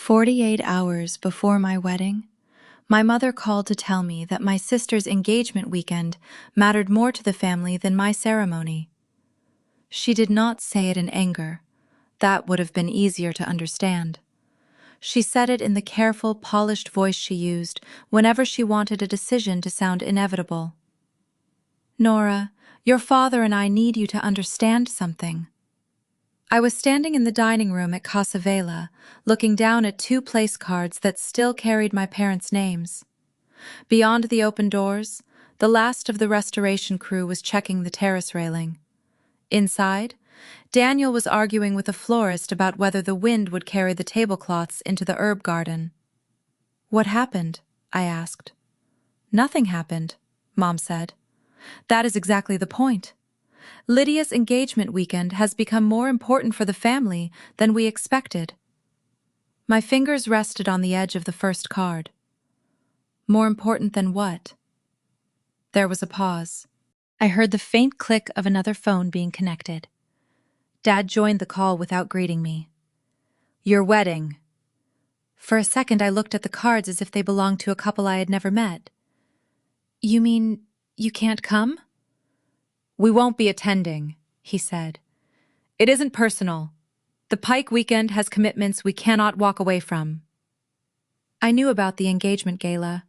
48 hours before my wedding, my mother called to tell me that my sister's engagement weekend mattered more to the family than my ceremony. She did not say it in anger. That would have been easier to understand. She said it in the careful, polished voice she used whenever she wanted a decision to sound inevitable. "Nora, your father and I need you to understand something." I was standing in the dining room at Casa Vela, looking down at two place cards that still carried my parents' names. Beyond the open doors, the last of the restoration crew was checking the terrace railing. Inside, Daniel was arguing with a florist about whether the wind would carry the tablecloths into the herb garden. "What happened?" I asked. "Nothing happened," Mom said. "That is exactly the point. Lydia's engagement weekend has become more important for the family than we expected." My fingers rested on the edge of the first card. More important than what? There was a pause. I heard the faint click of another phone being connected. Dad joined the call without greeting me. "Your wedding." For a second I looked at the cards as if they belonged to a couple I had never met. "You mean you can't come?" "We won't be attending," he said. "It isn't personal. The Pike weekend has commitments we cannot walk away from." I knew about the engagement gala.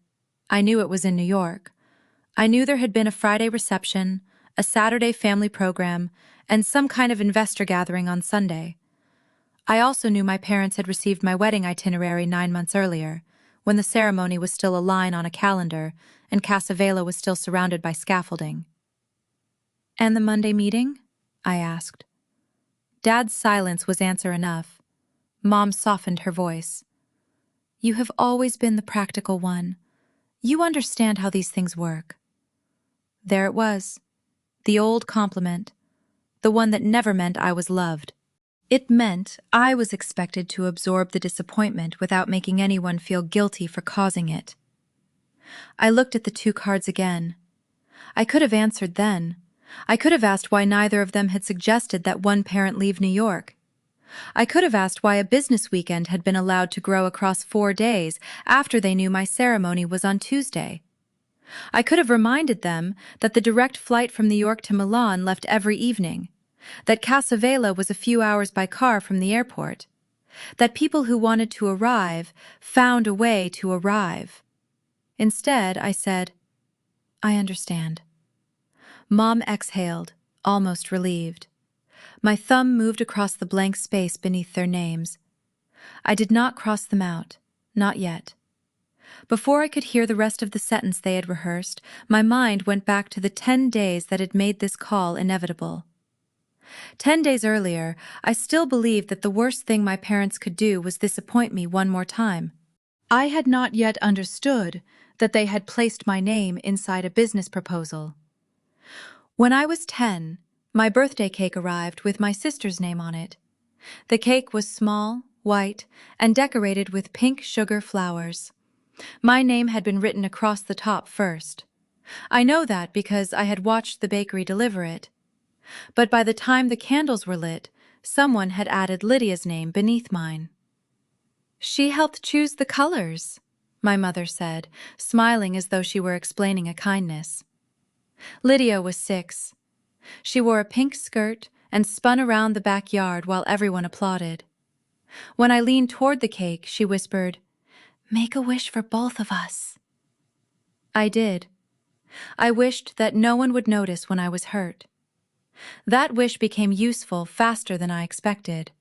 I knew it was in New York. I knew there had been a Friday reception, a Saturday family program, and some kind of investor gathering on Sunday. I also knew my parents had received my wedding itinerary 9 months earlier, when the ceremony was still a line on a calendar and Casa Vela was still surrounded by scaffolding. "And the Monday meeting?" I asked. Dad's silence was answer enough. Mom softened her voice. "You have always been the practical one. You understand how these things work." There it was, the old compliment, the one that never meant I was loved. It meant I was expected to absorb the disappointment without making anyone feel guilty for causing it. I looked at the two cards again. I could have answered then. I could have asked why neither of them had suggested that one parent leave New York. I could have asked why a business weekend had been allowed to grow across 4 days after they knew my ceremony was on Tuesday. I could have reminded them that the direct flight from New York to Milan left every evening, that Casa Vela was a few hours by car from the airport, that people who wanted to arrive found a way to arrive. Instead, I said, "I understand." Mom exhaled, almost relieved. My thumb moved across the blank space beneath their names. I did not cross them out, not yet. Before I could hear the rest of the sentence they had rehearsed, my mind went back to the 10 days that had made this call inevitable. 10 days earlier, I still believed that the worst thing my parents could do was disappoint me one more time. I had not yet understood that they had placed my name inside a business proposal. When I was 10, my birthday cake arrived with my sister's name on it. The cake was small, white, and decorated with pink sugar flowers. My name had been written across the top first. I know that because I had watched the bakery deliver it. But by the time the candles were lit, someone had added Lydia's name beneath mine. "She helped choose the colors," my mother said, smiling as though she were explaining a kindness. Lydia was 6. She wore a pink skirt and spun around the backyard while everyone applauded. When I leaned toward the cake, she whispered, "Make a wish for both of us." I did. I wished that no one would notice when I was hurt. That wish became useful faster than I expected.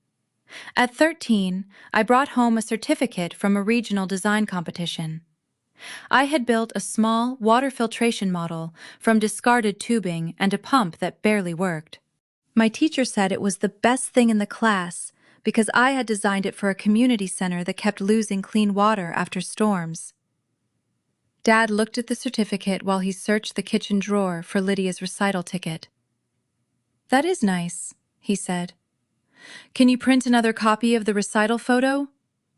At 13, I brought home a certificate from a regional design competition. I had built a small water filtration model from discarded tubing and a pump that barely worked. My teacher said it was the best thing in the class because I had designed it for a community center that kept losing clean water after storms. Dad looked at the certificate while he searched the kitchen drawer for Lydia's recital ticket. "That is nice," he said. "Can you print another copy of the recital photo?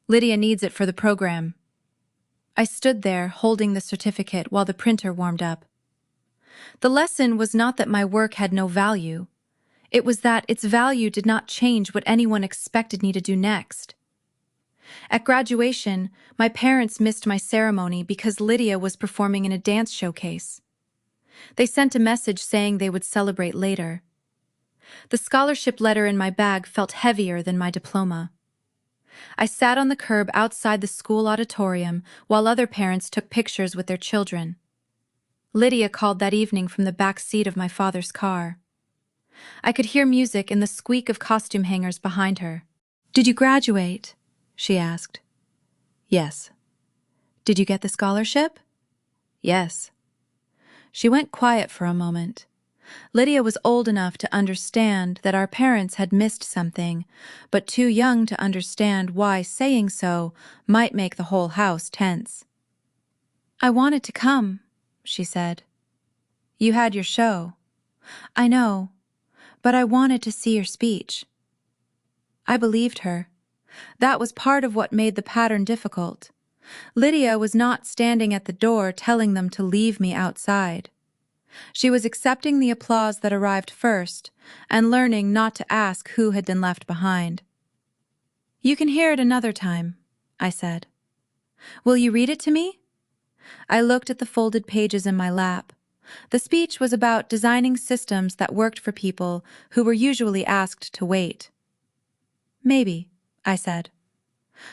Lydia needs it for the program." I stood there holding the certificate while the printer warmed up. The lesson was not that my work had no value. It was that its value did not change what anyone expected me to do next. At graduation, my parents missed my ceremony because Lydia was performing in a dance showcase. They sent a message saying they would celebrate later. The scholarship letter in my bag felt heavier than my diploma. I sat on the curb outside the school auditorium while other parents took pictures with their children. Lydia called that evening from the back seat of my father's car. I could hear music and the squeak of costume hangers behind her. "Did you graduate?" she asked. "Yes." "Did you get the scholarship?" "Yes." She went quiet for a moment. Lydia was old enough to understand that our parents had missed something, but too young to understand why saying so might make the whole house tense. "I wanted to come," she said. "You had your show." "I know, but I wanted to see your speech." I believed her. That was part of what made the pattern difficult. Lydia was not standing at the door telling them to leave me outside. She was accepting the applause that arrived first and learning not to ask who had been left behind. "You can hear it another time," I said. "Will you read it to me?" I looked at the folded pages in my lap. The speech was about designing systems that worked for people who were usually asked to wait. "Maybe," I said.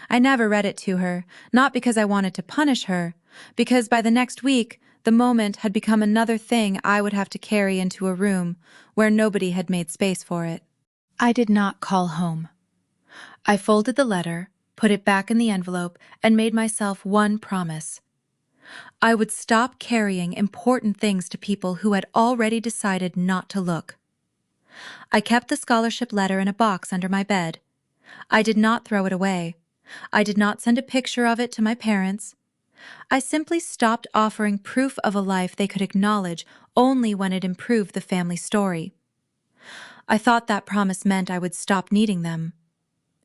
I never read it to her, not because I wanted to punish her, because by the next week, the moment had become another thing I would have to carry into a room where nobody had made space for it. I did not call home. I folded the letter, put it back in the envelope, and made myself one promise. I would stop carrying important things to people who had already decided not to look. I kept the scholarship letter in a box under my bed. I did not throw it away. I did not send a picture of it to my parents. I simply stopped offering proof of a life they could acknowledge only when it improved the family story. I thought that promise meant I would stop needing them.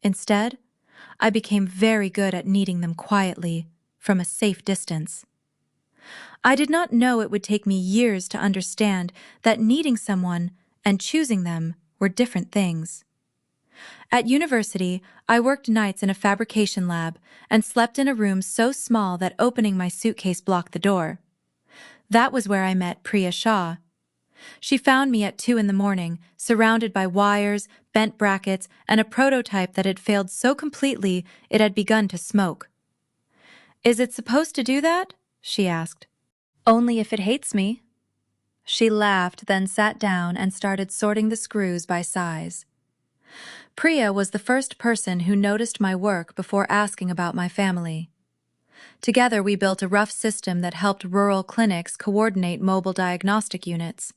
Instead, I became very good at needing them quietly, from a safe distance. I did not know it would take me years to understand that needing someone and choosing them were different things. At university, I worked nights in a fabrication lab and slept in a room so small that opening my suitcase blocked the door. That was where I met Priya Shah. She found me at 2 a.m, surrounded by wires, bent brackets, and a prototype that had failed so completely it had begun to smoke. "Is it supposed to do that?" she asked. "Only if it hates me." She laughed, then sat down and started sorting the screws by size. Priya was the first person who noticed my work before asking about my family. Together we built a rough system that helped rural clinics coordinate mobile diagnostic units.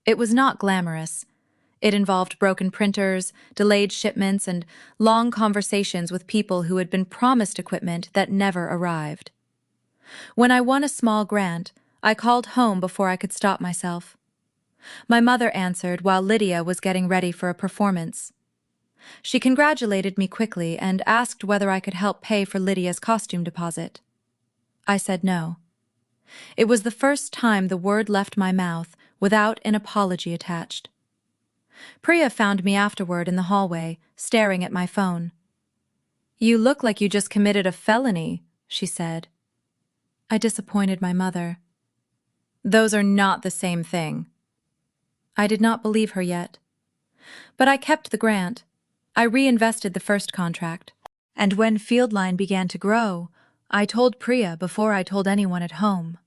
It was not glamorous. It involved broken printers, delayed shipments, and long conversations with people who had been promised equipment that never arrived. When I won a small grant, I called home before I could stop myself. My mother answered while Lydia was getting ready for a performance. She congratulated me quickly and asked whether I could help pay for Lydia's costume deposit. I said no. It was the first time the word left my mouth without an apology attached. Priya found me afterward in the hallway, staring at my phone. "You look like you just committed a felony," she said. I disappointed my mother. "Those are not the same thing." I did not believe her yet. But I kept the grant. I reinvested the first contract. And when Fieldline began to grow, I told Priya before I told anyone at home.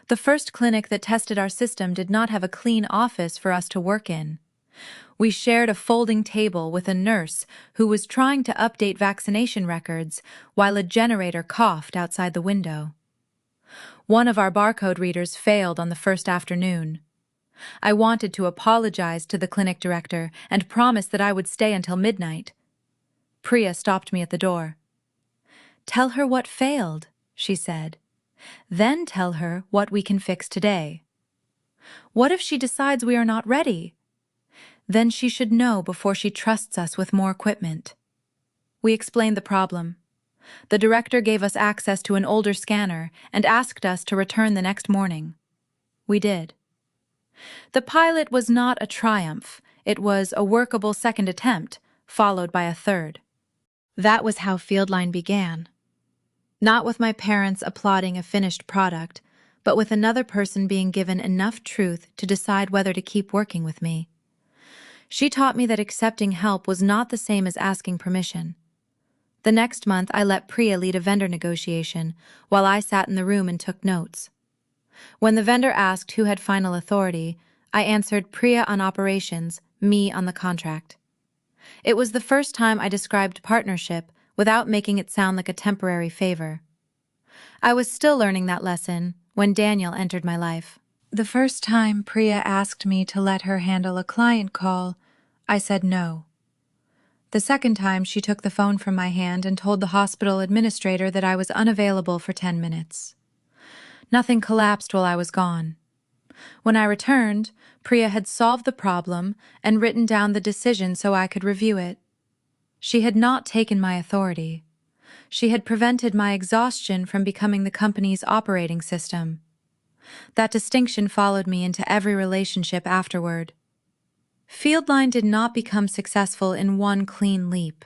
The first clinic that tested our system did not have a clean office for us to work in. We shared a folding table with a nurse who was trying to update vaccination records while a generator coughed outside the window. One of our barcode readers failed on the first afternoon. I wanted to apologize to the clinic director and promise that I would stay until midnight. Priya stopped me at the door. "Tell her what failed," she said. "Then tell her what we can fix today." "What if she decides we are not ready?" "Then she should know before she trusts us with more equipment." We explained the problem. The director gave us access to an older scanner and asked us to return the next morning. We did. The pilot was not a triumph. It was a workable second attempt, followed by a third. That was how Fieldline began. Not with my parents applauding a finished product, but with another person being given enough truth to decide whether to keep working with me. She taught me that accepting help was not the same as asking permission. The next month, I let Priya lead a vendor negotiation while I sat in the room and took notes. When the vendor asked who had final authority, I answered Priya on operations, me on the contract. It was the first time I described partnership without making it sound like a temporary favor. I was still learning that lesson when Daniel entered my life. The first time Priya asked me to let her handle a client call, I said no. The second time, she took the phone from my hand and told the hospital administrator that I was unavailable for 10 minutes. Nothing collapsed while I was gone. When I returned, Priya had solved the problem and written down the decision so I could review it. She had not taken my authority. She had prevented my exhaustion from becoming the company's operating system. That distinction followed me into every relationship afterward. Fieldline did not become successful in one clean leap.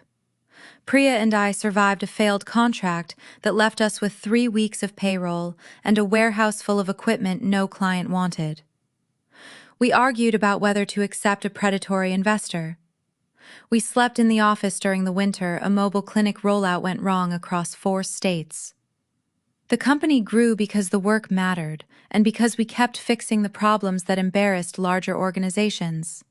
Priya and I survived a failed contract that left us with 3 weeks of payroll and a warehouse full of equipment no client wanted. We argued about whether to accept a predatory investor. We slept in the office during the winter. A mobile clinic rollout went wrong across 4 states. The company grew because the work mattered and because we kept fixing the problems that embarrassed larger organizations.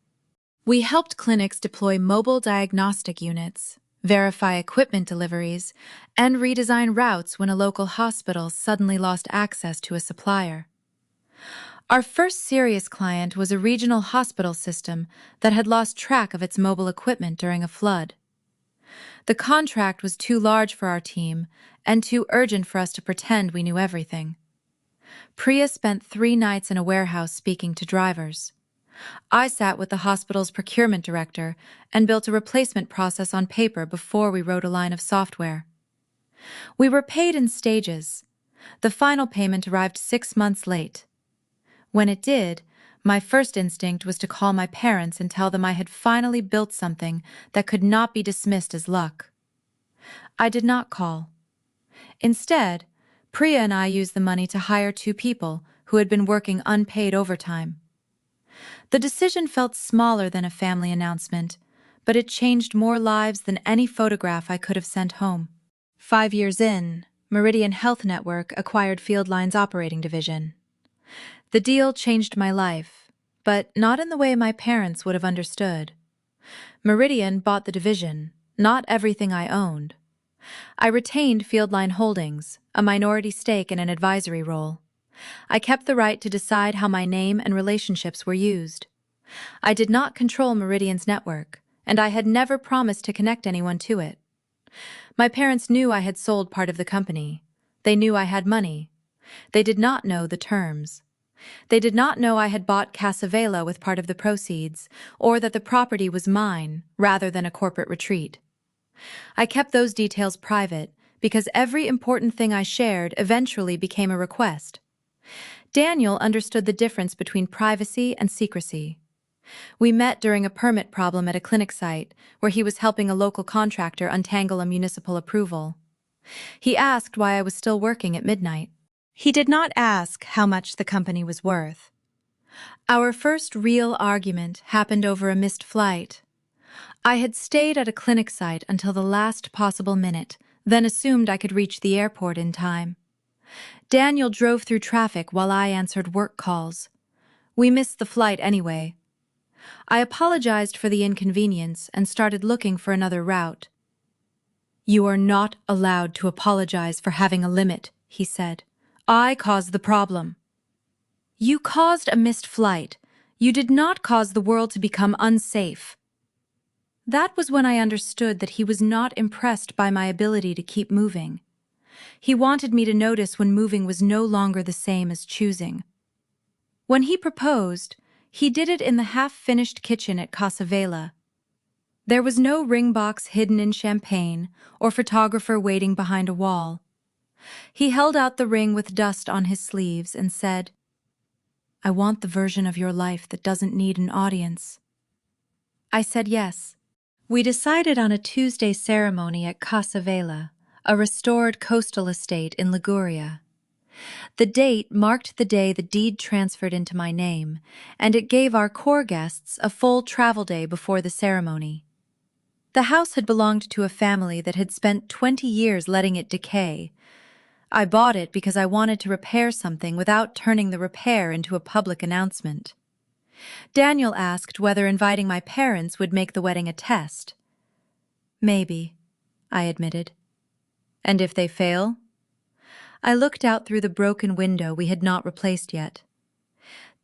We helped clinics deploy mobile diagnostic units, verify equipment deliveries, and redesign routes when a local hospital suddenly lost access to a supplier. Our first serious client was a regional hospital system that had lost track of its mobile equipment during a flood. The contract was too large for our team and too urgent for us to pretend we knew everything. Priya spent 3 nights in a warehouse speaking to drivers. I sat with the hospital's procurement director and built a replacement process on paper before we wrote a line of software. We were paid in stages. The final payment arrived 6 months late. When it did, my first instinct was to call my parents and tell them I had finally built something that could not be dismissed as luck. I did not call. Instead, Priya and I used the money to hire 2 people who had been working unpaid overtime. The decision felt smaller than a family announcement, but it changed more lives than any photograph I could have sent home. 5 years in, Meridian Health Network acquired Fieldline's operating division. The deal changed my life, but not in the way my parents would have understood. Meridian bought the division, not everything I owned. I retained Fieldline Holdings, a minority stake and an advisory role. I kept the right to decide how my name and relationships were used. I did not control Meridian's network, and I had never promised to connect anyone to it. My parents knew I had sold part of the company. They knew I had money. They did not know the terms. They did not know I had bought Casa Vela with part of the proceeds, or that the property was mine rather than a corporate retreat. I kept those details private because every important thing I shared eventually became a request. Daniel understood the difference between privacy and secrecy. We met during a permit problem at a clinic site where he was helping a local contractor untangle a municipal approval. He asked why I was still working at midnight. He did not ask how much the company was worth. Our first real argument happened over a missed flight. I had stayed at a clinic site until the last possible minute, then assumed I could reach the airport in time. Daniel drove through traffic while I answered work calls. We missed the flight anyway. I apologized for the inconvenience and started looking for another route. "You are not allowed to apologize for having a limit," he said. "I caused the problem." "You caused a missed flight. You did not cause the world to become unsafe." That was when I understood that he was not impressed by my ability to keep moving. He wanted me to notice when moving was no longer the same as choosing. When he proposed, he did it in the half-finished kitchen at Casa Vela. There was no ring box hidden in champagne or photographer waiting behind a wall. He held out the ring with dust on his sleeves and said, "I want the version of your life that doesn't need an audience." I said yes. We decided on a Tuesday ceremony at Casa Vela, a restored coastal estate in Liguria. The date marked the day the deed transferred into my name, and it gave our core guests a full travel day before the ceremony. The house had belonged to a family that had spent 20 years letting it decay. I bought it because I wanted to repair something without turning the repair into a public announcement. Daniel asked whether inviting my parents would make the wedding a test. Maybe, I admitted. And if they fail? I looked out through the broken window we had not replaced yet.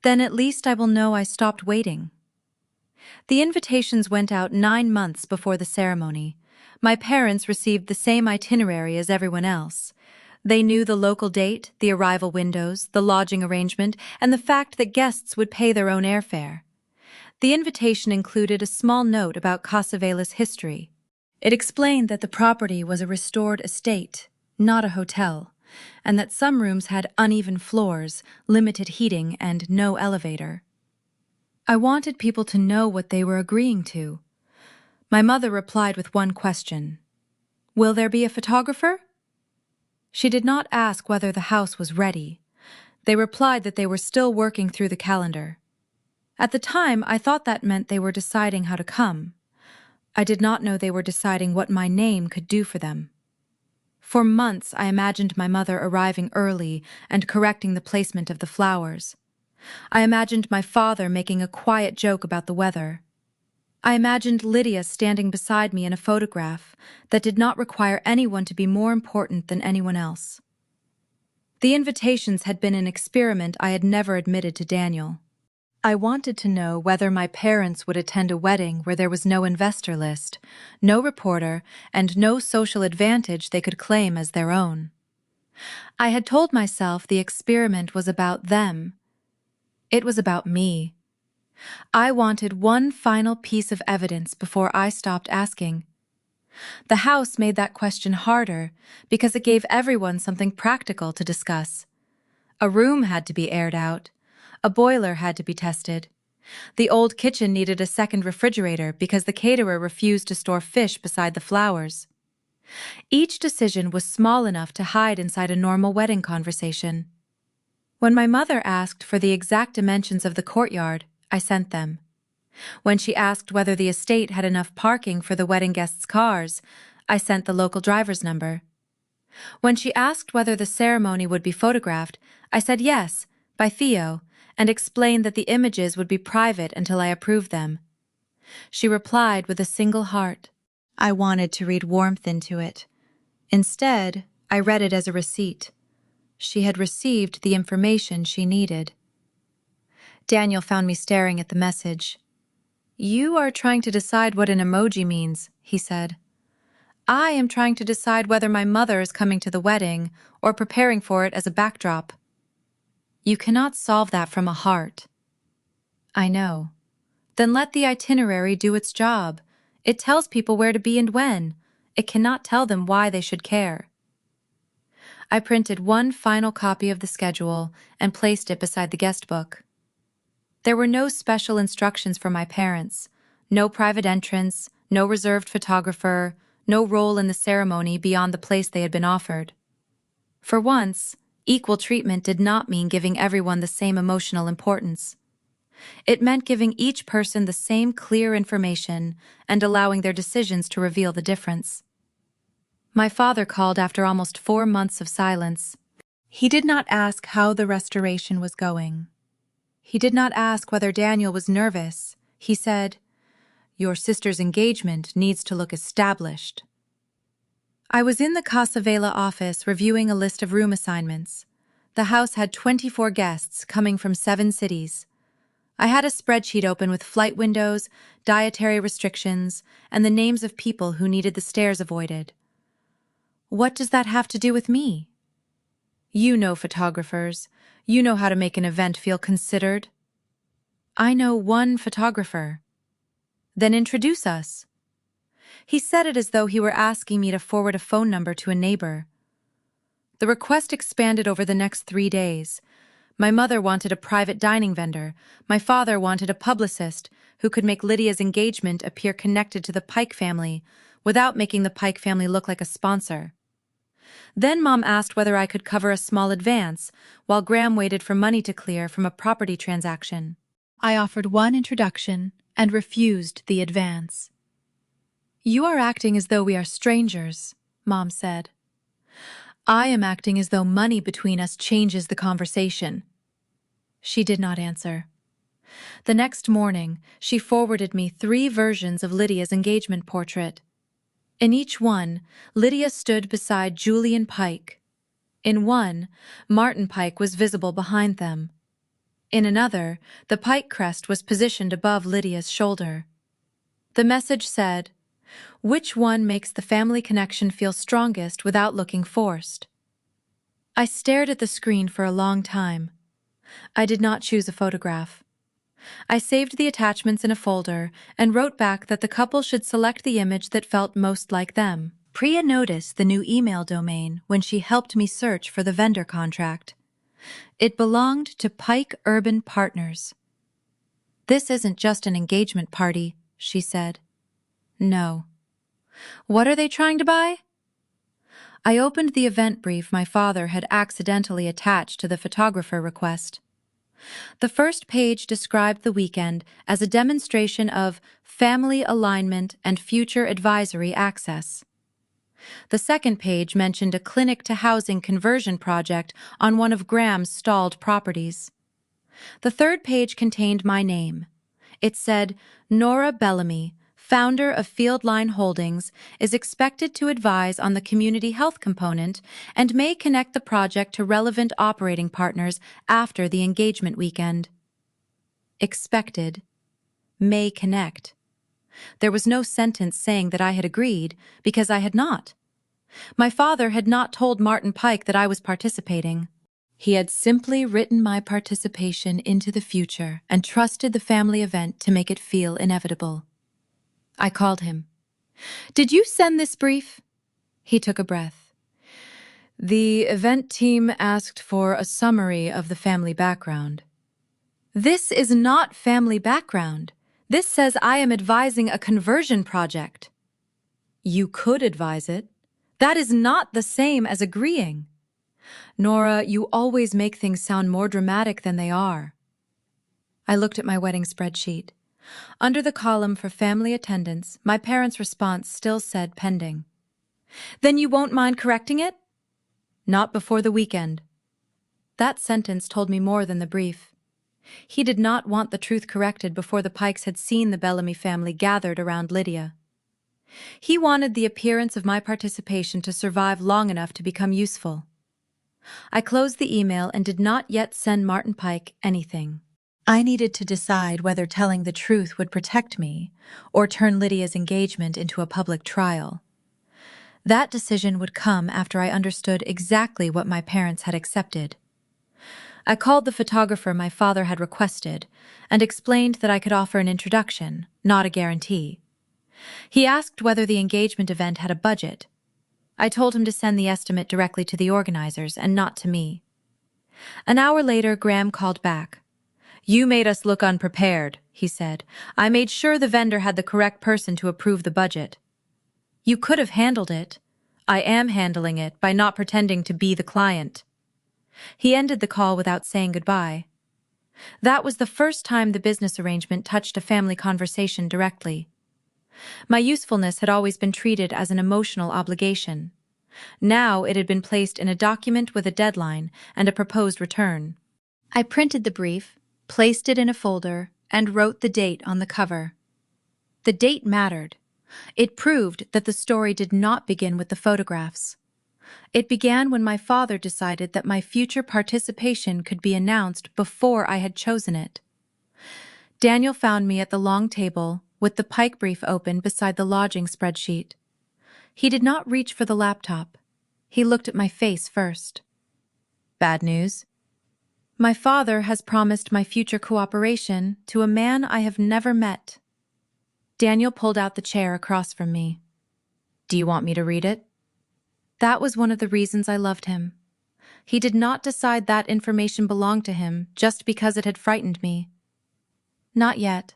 Then at least I will know I stopped waiting. The invitations went out 9 months before the ceremony. My parents received the same itinerary as everyone else. They knew the local date, the arrival windows, the lodging arrangement, and the fact that guests would pay their own airfare. The invitation included a small note about Casa Vela's history. It explained that the property was a restored estate, not a hotel, and that some rooms had uneven floors, limited heating, and no elevator. I wanted people to know what they were agreeing to. My mother replied with one question. "Will there be a photographer?" She did not ask whether the house was ready. They replied that they were still working through the calendar. At the time, I thought that meant they were deciding how to come. I did not know they were deciding what my name could do for them. For months, I imagined my mother arriving early and correcting the placement of the flowers. I imagined my father making a quiet joke about the weather. I imagined Lydia standing beside me in a photograph that did not require anyone to be more important than anyone else. The invitations had been an experiment I had never admitted to Daniel. I wanted to know whether my parents would attend a wedding where there was no investor list, no reporter, and no social advantage they could claim as their own. I had told myself the experiment was about them. It was about me. I wanted one final piece of evidence before I stopped asking. The house made that question harder because it gave everyone something practical to discuss. A room had to be aired out. A boiler had to be tested. The old kitchen needed a second refrigerator because the caterer refused to store fish beside the flowers. Each decision was small enough to hide inside a normal wedding conversation. When my mother asked for the exact dimensions of the courtyard, I sent them. When she asked whether the estate had enough parking for the wedding guests' cars, I sent the local driver's number. When she asked whether the ceremony would be photographed, I said yes, by Theo, and explained that the images would be private until I approved them. She replied with a single heart. I wanted to read warmth into it. Instead, I read it as a receipt. She had received the information she needed. Daniel found me staring at the message. "You are trying to decide what an emoji means," he said. "I am trying to decide whether my mother is coming to the wedding or preparing for it as a backdrop." You cannot solve that from a heart. I know. Then let the itinerary do its job. It tells people where to be and when. It cannot tell them why they should care. I printed one final copy of the schedule and placed it beside the guest book. There were no special instructions for my parents, no private entrance, no reserved photographer, no role in the ceremony beyond the place they had been offered. For once, equal treatment did not mean giving everyone the same emotional importance. It meant giving each person the same clear information and allowing their decisions to reveal the difference. My father called after almost 4 months of silence. He did not ask how the restoration was going. He did not ask whether Daniel was nervous. He said, "Your sister's engagement needs to look established." I was in the Casa Vela office reviewing a list of room assignments. The house had 24 guests coming from 7 cities. I had a spreadsheet open with flight windows, dietary restrictions, and the names of people who needed the stairs avoided. What does that have to do with me? You know photographers. You know how to make an event feel considered. I know one photographer. Then introduce us. He said it as though he were asking me to forward a phone number to a neighbor. The request expanded over the next 3 days. My mother wanted a private dining vendor. My father wanted a publicist who could make Lydia's engagement appear connected to the Pike family without making the Pike family look like a sponsor. Then Mom asked whether I could cover a small advance while Graham waited for money to clear from a property transaction. I offered one introduction and refused the advance. "You are acting as though we are strangers," Mom said. "I am acting as though money between us changes the conversation." She did not answer. The next morning, she forwarded me 3 versions of Lydia's engagement portrait. In each one, Lydia stood beside Julian Pike. In one, Martin Pike was visible behind them. In another, the Pike crest was positioned above Lydia's shoulder. The message said, "Which one makes the family connection feel strongest without looking forced?" I stared at the screen for a long time. I did not choose a photograph. I saved the attachments in a folder and wrote back that the couple should select the image that felt most like them. Priya noticed the new email domain when she helped me search for the vendor contract. It belonged to Pike Urban Partners. "This isn't just an engagement party," she said. "No." "What are they trying to buy?" I opened the event brief my father had accidentally attached to the photographer request. The first page described the weekend as a demonstration of family alignment and future advisory access. The second page mentioned a clinic-to-housing conversion project on one of Graham's stalled properties. The third page contained my name. It said, "Nora Bellamy, founder of Fieldline Holdings, is expected to advise on the community health component and may connect the project to relevant operating partners after the engagement weekend." Expected. May connect. There was no sentence saying that I had agreed, because I had not. My father had not told Martin Pike that I was participating. He had simply written my participation into the future and trusted the family event to make it feel inevitable. I called him. "Did you send this brief?" He took a breath. "The event team asked for a summary of the family background." "This is not family background. This says I am advising a conversion project." "You could advise it. That is not the same as agreeing." "Nora, you always make things sound more dramatic than they are." I looked at my wedding spreadsheet. Under the column for family attendance, my parents' response still said pending. "Then you won't mind correcting it?" "Not before the weekend." That sentence told me more than the brief. He did not want the truth corrected before the Pikes had seen the Bellamy family gathered around Lydia. He wanted the appearance of my participation to survive long enough to become useful. I closed the email and did not yet send Martin Pike anything. I needed to decide whether telling the truth would protect me or turn Lydia's engagement into a public trial. That decision would come after I understood exactly what my parents had accepted. I called the photographer my father had requested and explained that I could offer an introduction, not a guarantee. He asked whether the engagement event had a budget. I told him to send the estimate directly to the organizers and not to me. An hour later, Graham called back. "You made us look unprepared," he said. "I made sure the vendor had the correct person to approve the budget." "You could have handled it." "I am handling it by not pretending to be the client." He ended the call without saying goodbye. That was the first time the business arrangement touched a family conversation directly. My usefulness had always been treated as an emotional obligation. Now it had been placed in a document with a deadline and a proposed return. I printed the brief, placed it in a folder, and wrote the date on the cover. The date mattered. It proved that the story did not begin with the photographs. It began when my father decided that my future participation could be announced before I had chosen it. Daniel found me at the long table, with the Pike brief open beside the lodging spreadsheet. He did not reach for the laptop. He looked at my face first. "Bad news?" "My father has promised my future cooperation to a man I have never met." Daniel pulled out the chair across from me. "Do you want me to read it?" That was one of the reasons I loved him. He did not decide that information belonged to him just because it had frightened me. "Not yet."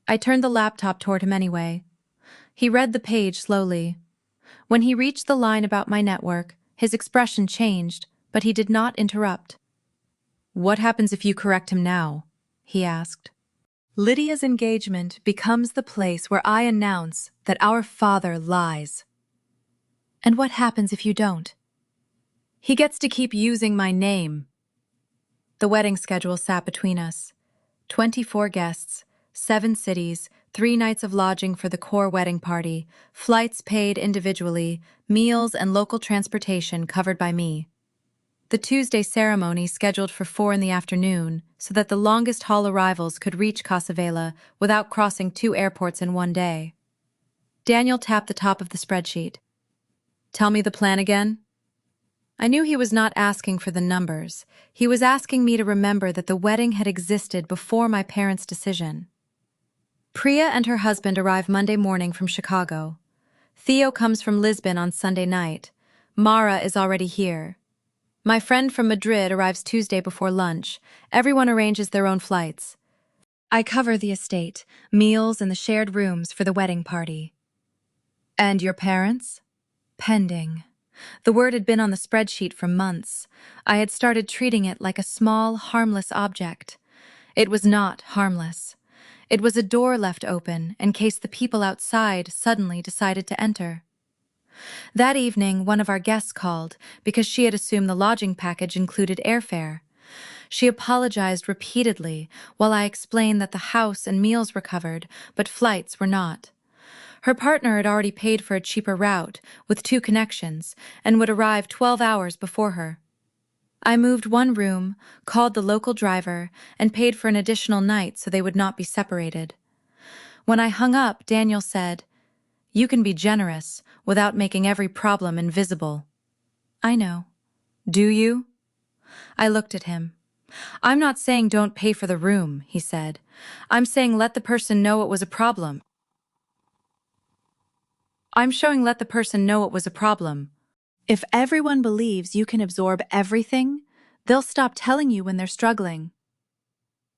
I turned the laptop toward him anyway. He read the page slowly. When he reached the line about my network, his expression changed, but he did not interrupt. "What happens if you correct him now?" he asked. "Lydia's engagement becomes the place where I announce that our father lies." "And what happens if you don't?" "He gets to keep using my name." The wedding schedule sat between us. 24 guests, 7 cities, 3 nights of lodging for the core wedding party, flights paid individually, meals and local transportation covered by me. The Tuesday ceremony scheduled for 4 in the afternoon so that the longest haul arrivals could reach Casa Vela without crossing 2 airports in one day. Daniel tapped the top of the spreadsheet. "Tell me the plan again." I knew he was not asking for the numbers. He was asking me to remember that the wedding had existed before my parents' decision. Priya and her husband arrive Monday morning from Chicago. Theo comes from Lisbon on Sunday night. Mara is already here. My friend from Madrid arrives Tuesday before lunch. Everyone arranges their own flights. I cover the estate, meals, and the shared rooms for the wedding party. "And your parents?" "Pending." The word had been on the spreadsheet for months. I had started treating it like a small, harmless object. It was not harmless. It was a door left open in case the people outside suddenly decided to enter. That evening, one of our guests called because she had assumed the lodging package included airfare. She apologized repeatedly while I explained that the house and meals were covered, but flights were not. Her partner had already paid for a cheaper route, with 2 connections, and would arrive 12 hours before her. I moved 1 room, called the local driver, and paid for an additional night so they would not be separated. When I hung up, Daniel said, "You can be generous without making every problem invisible." "I know." "Do you?" I looked at him. "I'm not saying don't pay for the room," he said. "I'm saying let the person know it was a problem." Let the person know it was a problem. If everyone believes you can absorb everything, they'll stop telling you when they're struggling.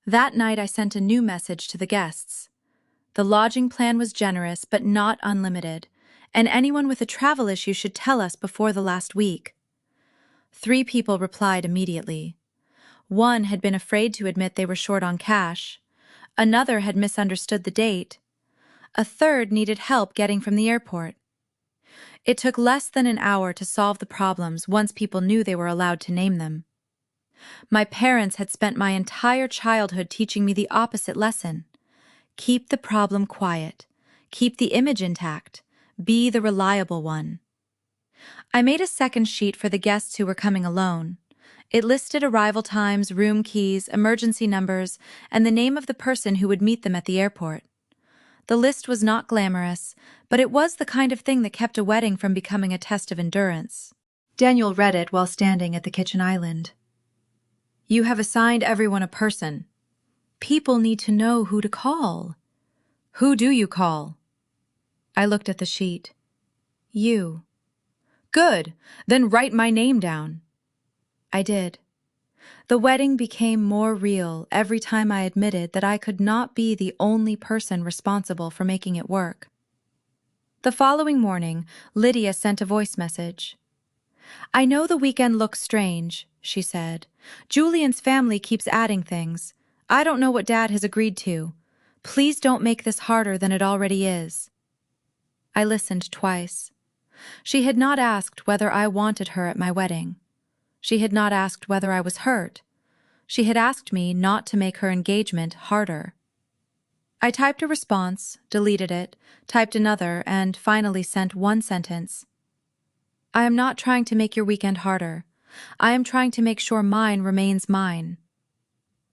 That night I sent a new message to the guests. The lodging plan was generous but not unlimited, and anyone with a travel issue should tell us before the last week. 3 people replied immediately. 1 had been afraid to admit they were short on cash. Another had misunderstood the date. A third needed help getting from the airport. It took less than an hour to solve the problems once people knew they were allowed to name them. My parents had spent my entire childhood teaching me the opposite lesson. Keep the problem quiet. Keep the image intact. Be the reliable one. I made a second sheet for the guests who were coming alone. It listed arrival times, room keys, emergency numbers, and the name of the person who would meet them at the airport. The list was not glamorous, but it was the kind of thing that kept a wedding from becoming a test of endurance. Daniel read it while standing at the kitchen island. "You have assigned everyone a person. People need to know who to call." "Who do you call?" I looked at the sheet. "You." "Good. Then write my name down." I did. The wedding became more real every time I admitted that I could not be the only person responsible for making it work. The following morning, Lydia sent a voice message. "I know the weekend looks strange," she said. "Julian's family keeps adding things. I don't know what Dad has agreed to. Please don't make this harder than it already is." I listened twice. She had not asked whether I wanted her at my wedding. She had not asked whether I was hurt. She had asked me not to make her engagement harder. I typed a response, deleted it, typed another, and finally sent 1 sentence. "I am not trying to make your weekend harder. I am trying to make sure mine remains mine."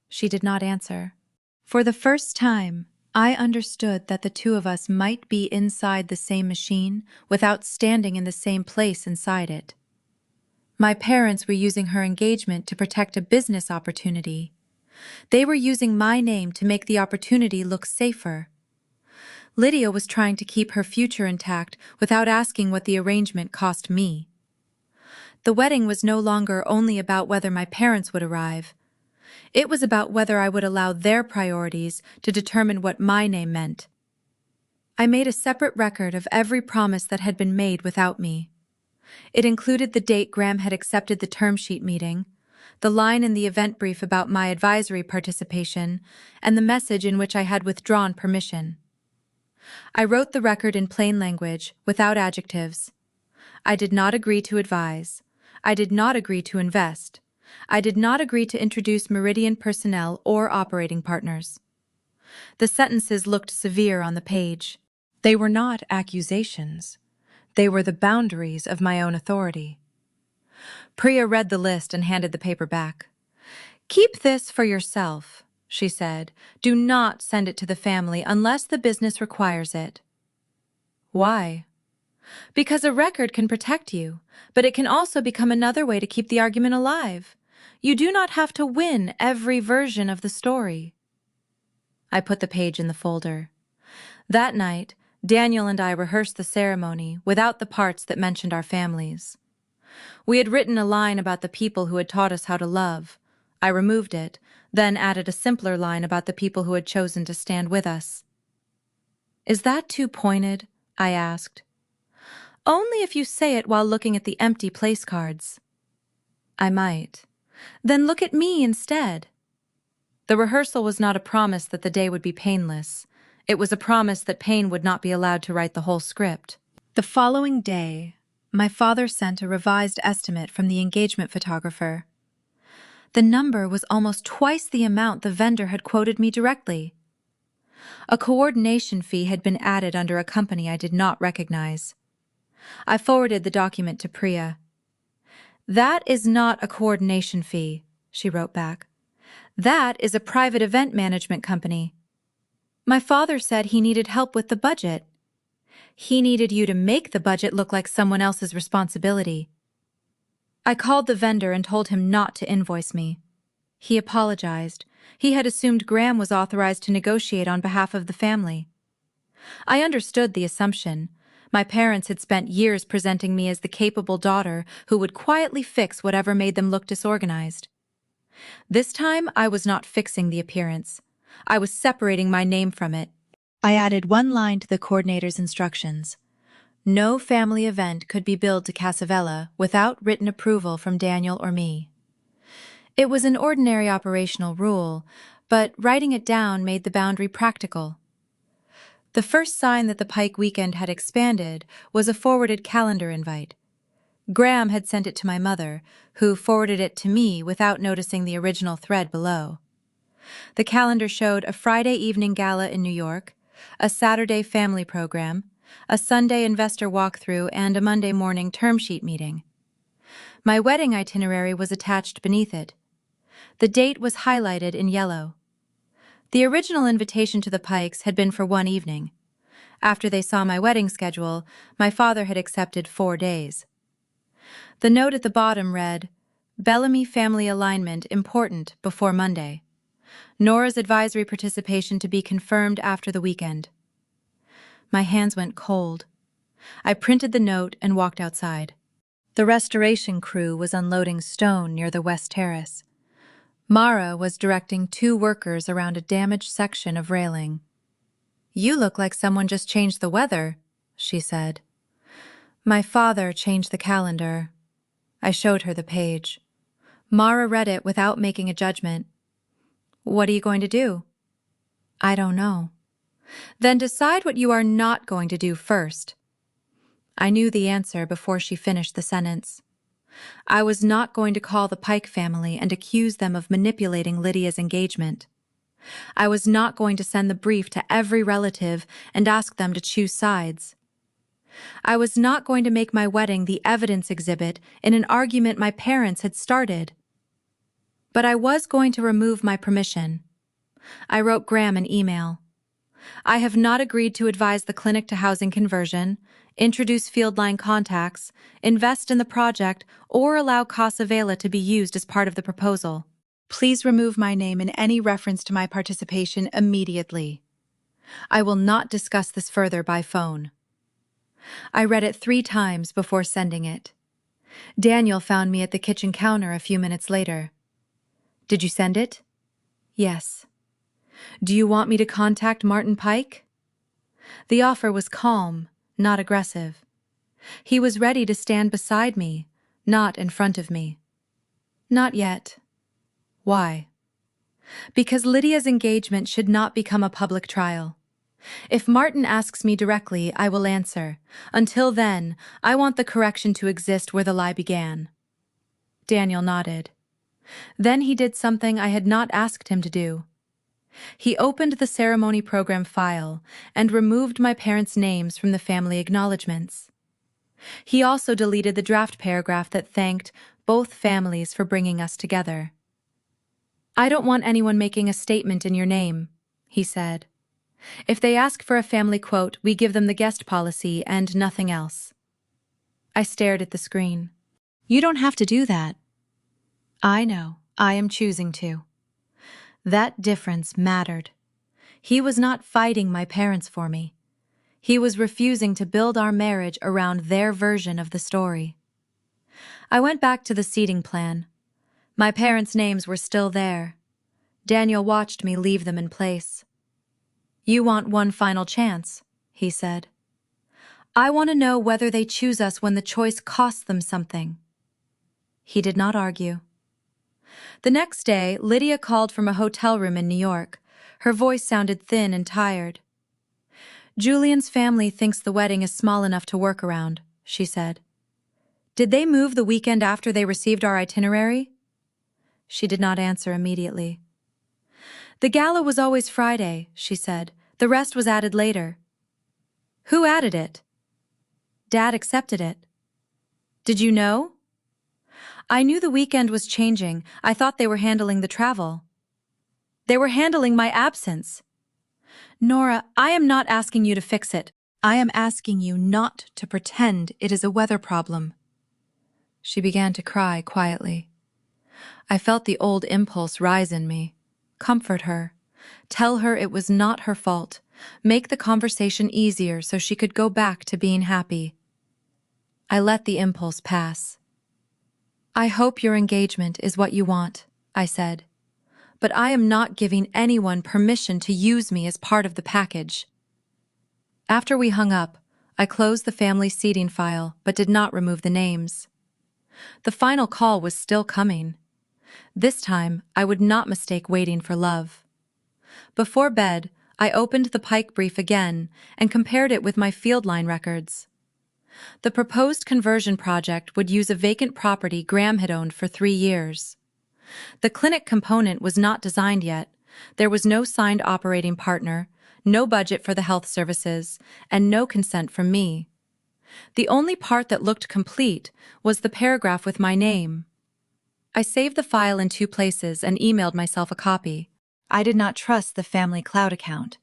She did not answer. For the first time, I understood that the 2 of us might be inside the same machine without standing in the same place inside it. My parents were using her engagement to protect a business opportunity. They were using my name to make the opportunity look safer. Lydia was trying to keep her future intact without asking what the arrangement cost me. The wedding was no longer only about whether my parents would arrive. It was about whether I would allow their priorities to determine what my name meant. I made a separate record of every promise that had been made without me. It included the date Graham had accepted the term sheet meeting, the line in the event brief about my advisory participation, and the message in which I had withdrawn permission. I wrote the record in plain language, without adjectives. I did not agree to advise. I did not agree to invest. I did not agree to introduce Meridian personnel or operating partners. The sentences looked severe on the page. They were not accusations. They were the boundaries of my own authority. Priya read the list and handed the paper back. "Keep this for yourself," she said. "Do not send it to the family unless the business requires it." Why? Because a record can protect you, but it can also become another way to keep the argument alive. You do not have to win every version of the story. I put the page in the folder. That night, Daniel and I rehearsed the ceremony without the parts that mentioned our families. We had written a line about the people who had taught us how to love. I removed it, then added a simpler line about the people who had chosen to stand with us. "Is that too pointed?" I asked. "Only if you say it while looking at the empty place cards." "I might. Then look at me instead." The rehearsal was not a promise that the day would be painless. It was a promise that pain would not be allowed to write the whole script. The following day, my father sent a revised estimate from the engagement photographer. The number was almost twice the amount the vendor had quoted me directly. A coordination fee had been added under a company I did not recognize. I forwarded the document to Priya. "That is not a coordination fee," she wrote back. "That is a private event management company. My father said he needed help with the budget. He needed you to make the budget look like someone else's responsibility." I called the vendor and told him not to invoice me. He apologized. He had assumed Graham was authorized to negotiate on behalf of the family. I understood the assumption. My parents had spent years presenting me as the capable daughter who would quietly fix whatever made them look disorganized. This time, I was not fixing the appearance. I was separating my name from it. I added one line to the coordinator's instructions. No family event could be billed to Casa Vela without written approval from Daniel or me. It was an ordinary operational rule, but writing it down made the boundary practical. The first sign that the Pike weekend had expanded was a forwarded calendar invite. Graham had sent it to my mother, who forwarded it to me without noticing the original thread below. The calendar showed a Friday evening gala in New York, a Saturday family program, a Sunday investor walkthrough, and a Monday morning term sheet meeting. My wedding itinerary was attached beneath it. The date was highlighted in yellow. The original invitation to the Pikes had been for one evening. After they saw my wedding schedule, my father had accepted 4 days. The note at the bottom read, "Bellamy family alignment important before Monday. Nora's advisory participation to be confirmed after the weekend." My hands went cold. I printed the note and walked outside. The restoration crew was unloading stone near the West Terrace. Mara was directing 2 workers around a damaged section of railing. "You look like someone just changed the weather," she said. "My father changed the calendar." I showed her the page. Mara read it without making a judgment. "What are you going to do?" "I don't know." "Then decide what you are not going to do first." I knew the answer before she finished the sentence. I was not going to call the Pike family and accuse them of manipulating Lydia's engagement. I was not going to send the brief to every relative and ask them to choose sides. I was not going to make my wedding the evidence exhibit in an argument my parents had started. But I was going to remove my permission. I wrote Graham an email. "I have not agreed to advise the clinic to housing conversion, introduce field line contacts, invest in the project, or allow Casa Vela to be used as part of the proposal. Please remove my name in any reference to my participation immediately. I will not discuss this further by phone." I read it 3 times before sending it. Daniel found me at the kitchen counter a few minutes later. Did you send it? Yes. Do you want me to contact Martin Pike? The offer was calm, not aggressive. He was ready to stand beside me, not in front of me. Not yet. Why? Because Lydia's engagement should not become a public trial. If Martin asks me directly, I will answer. Until then, I want the correction to exist where the lie began. Daniel nodded. Then he did something I had not asked him to do. He opened the ceremony program file and removed my parents' names from the family acknowledgments. He also deleted the draft paragraph that thanked both families for bringing us together. I don't want anyone making a statement in your name, he said. If they ask for a family quote, we give them the guest policy and nothing else. I stared at the screen. You don't have to do that. I know. I am choosing to. That difference mattered. He was not fighting my parents for me. He was refusing to build our marriage around their version of the story. I went back to the seating plan. My parents' names were still there. Daniel watched me leave them in place. You want one final chance, he said. I want to know whether they choose us when the choice costs them something. He did not argue. The next day, Lydia called from a hotel room in New York. Her voice sounded thin and tired. Julian's family thinks the wedding is small enough to work around, she said. Did they move the weekend after they received our itinerary? She did not answer immediately. The gala was always Friday, she said. The rest was added later. Who added it? Dad accepted it. Did you know? I knew the weekend was changing. I thought they were handling the travel. They were handling my absence. Nora, I am not asking you to fix it. I am asking you not to pretend it is a weather problem. She began to cry quietly. I felt the old impulse rise in me. Comfort her. Tell her it was not her fault. Make the conversation easier so she could go back to being happy. I let the impulse pass. I hope your engagement is what you want, I said. But I am not giving anyone permission to use me as part of the package. After we hung up, I closed the family seating file but did not remove the names. The final call was still coming. This time, I would not mistake waiting for love. Before bed, I opened the Pike brief again and compared it with my field line records. The proposed conversion project would use a vacant property Graham had owned for 3 years. The clinic component was not designed yet. There was no signed operating partner, no budget for the health services, and no consent from me. The only part that looked complete was the paragraph with my name. I saved the file in 2 places and emailed myself a copy. I did not trust the family cloud account,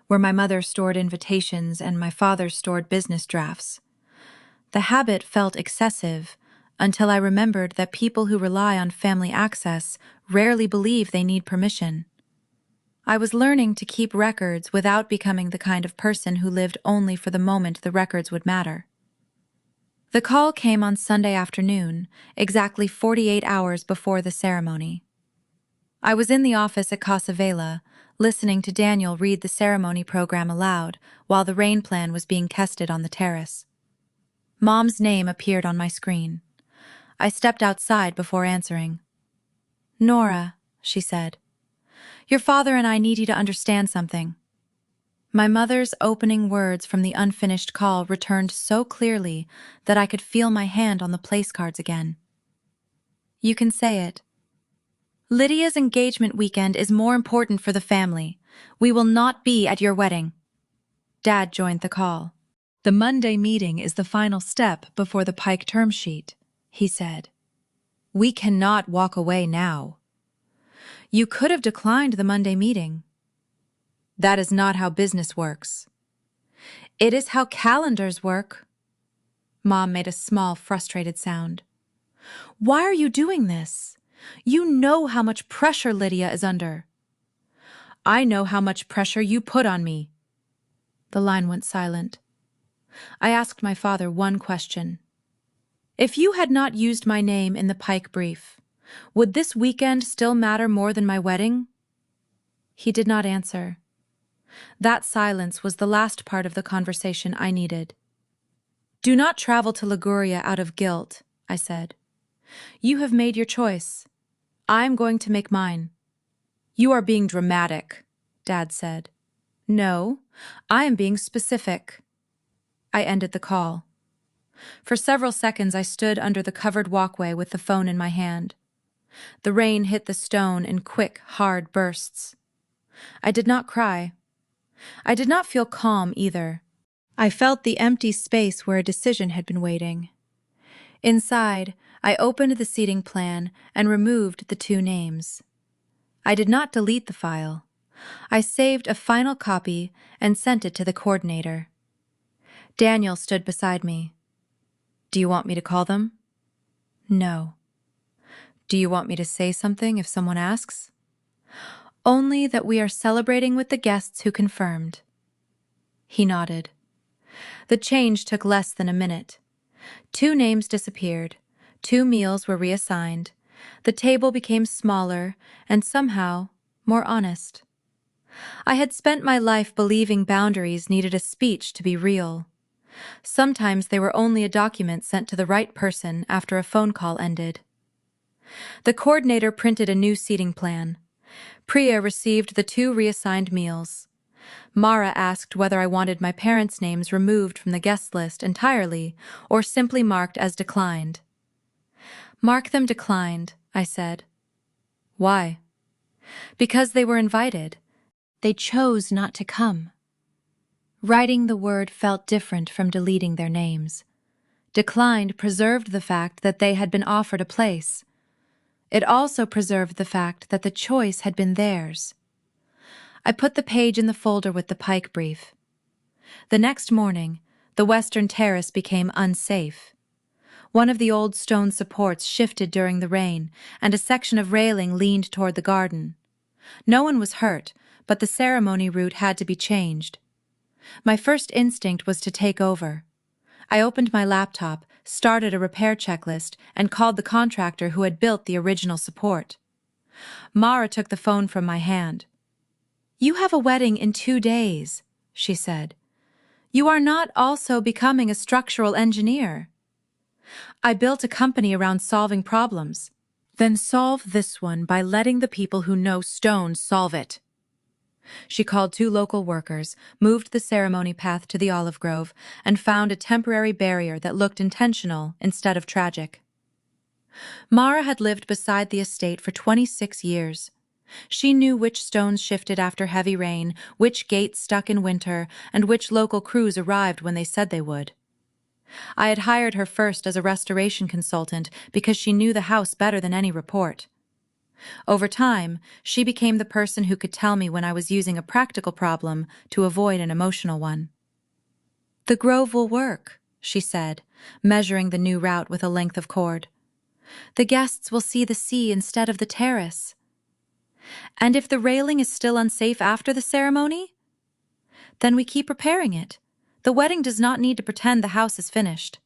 where my mother stored invitations and my father stored business drafts. The habit felt excessive until I remembered that people who rely on family access rarely believe they need permission. I was learning to keep records without becoming the kind of person who lived only for the moment the records would matter. The call came on Sunday afternoon, exactly 48 hours before the ceremony. I was in the office at Casa Vela, listening to Daniel read the ceremony program aloud while the rain plan was being tested on the terrace. Mom's name appeared on my screen. I stepped outside before answering. Nora, she said, your father and I need you to understand something. My mother's opening words from the unfinished call returned so clearly that I could feel my hand on the place cards again. You can say it. Lydia's engagement weekend is more important for the family. We will not be at your wedding. Dad joined the call. The Monday meeting is the final step before the Pike term sheet, he said. We cannot walk away now. You could have declined the Monday meeting. That is not how business works. It is how calendars work. Mom made a small, frustrated sound. Why are you doing this? You know how much pressure Lydia is under. I know how much pressure you put on me. The line went silent. I asked my father one question. If you had not used my name in the Pike brief, Would this weekend still matter more than my wedding? He did not answer. That silence was the last part of the conversation I needed. Do not travel to Liguria out of guilt, I said. You have made your choice. I am going to make mine. You are being dramatic, Dad said. No, I am being specific. I ended the call. For several seconds I stood under the covered walkway with the phone in my hand. The rain hit the stone in quick, hard bursts. I did not cry. I did not feel calm either. I felt the empty space where a decision had been waiting. Inside, I opened the seating plan and removed the 2 names. I did not delete the file. I saved a final copy and sent it to the coordinator. Daniel stood beside me. Do you want me to call them? No. Do you want me to say something if someone asks? Only that we are celebrating with the guests who confirmed. He nodded. The change took less than a minute. 2 names disappeared. 2 meals were reassigned. The table became smaller and somehow more honest. I had spent my life believing boundaries needed a speech to be real. Sometimes they were only a document sent to the right person after a phone call ended. The coordinator printed a new seating plan. Priya received the 2 reassigned meals. Mara asked whether I wanted my parents' names removed from the guest list entirely or simply marked as declined. Mark them declined, I said. Why? Because they were invited. They chose not to come. Writing the word felt different from deleting their names. Declined preserved the fact that they had been offered a place. It also preserved the fact that the choice had been theirs. I put the page in the folder with the Pike brief. The next morning, the western terrace became unsafe. One of the old stone supports shifted during the rain, and a section of railing leaned toward the garden. No one was hurt, but the ceremony route had to be changed. My first instinct was to take over. I opened my laptop, started a repair checklist, and called the contractor who had built the original support. Mara took the phone from my hand. You have a wedding in 2 days, she said. You are not also becoming a structural engineer. I built a company around solving problems. Then solve this one by letting the people who know stone solve it. She called 2 local workers, moved the ceremony path to the olive grove, and found a temporary barrier that looked intentional instead of tragic. Mara had lived beside the estate for 26 years. She knew which stones shifted after heavy rain, which gates stuck in winter, and which local crews arrived when they said they would. I had hired her first as a restoration consultant because she knew the house better than any report. Over time, she became the person who could tell me when I was using a practical problem to avoid an emotional one. The grove will work, she said, measuring the new route with a length of cord. The guests will see the sea instead of the terrace. And if the railing is still unsafe after the ceremony? Then we keep repairing it. The wedding does not need to pretend the house is finished.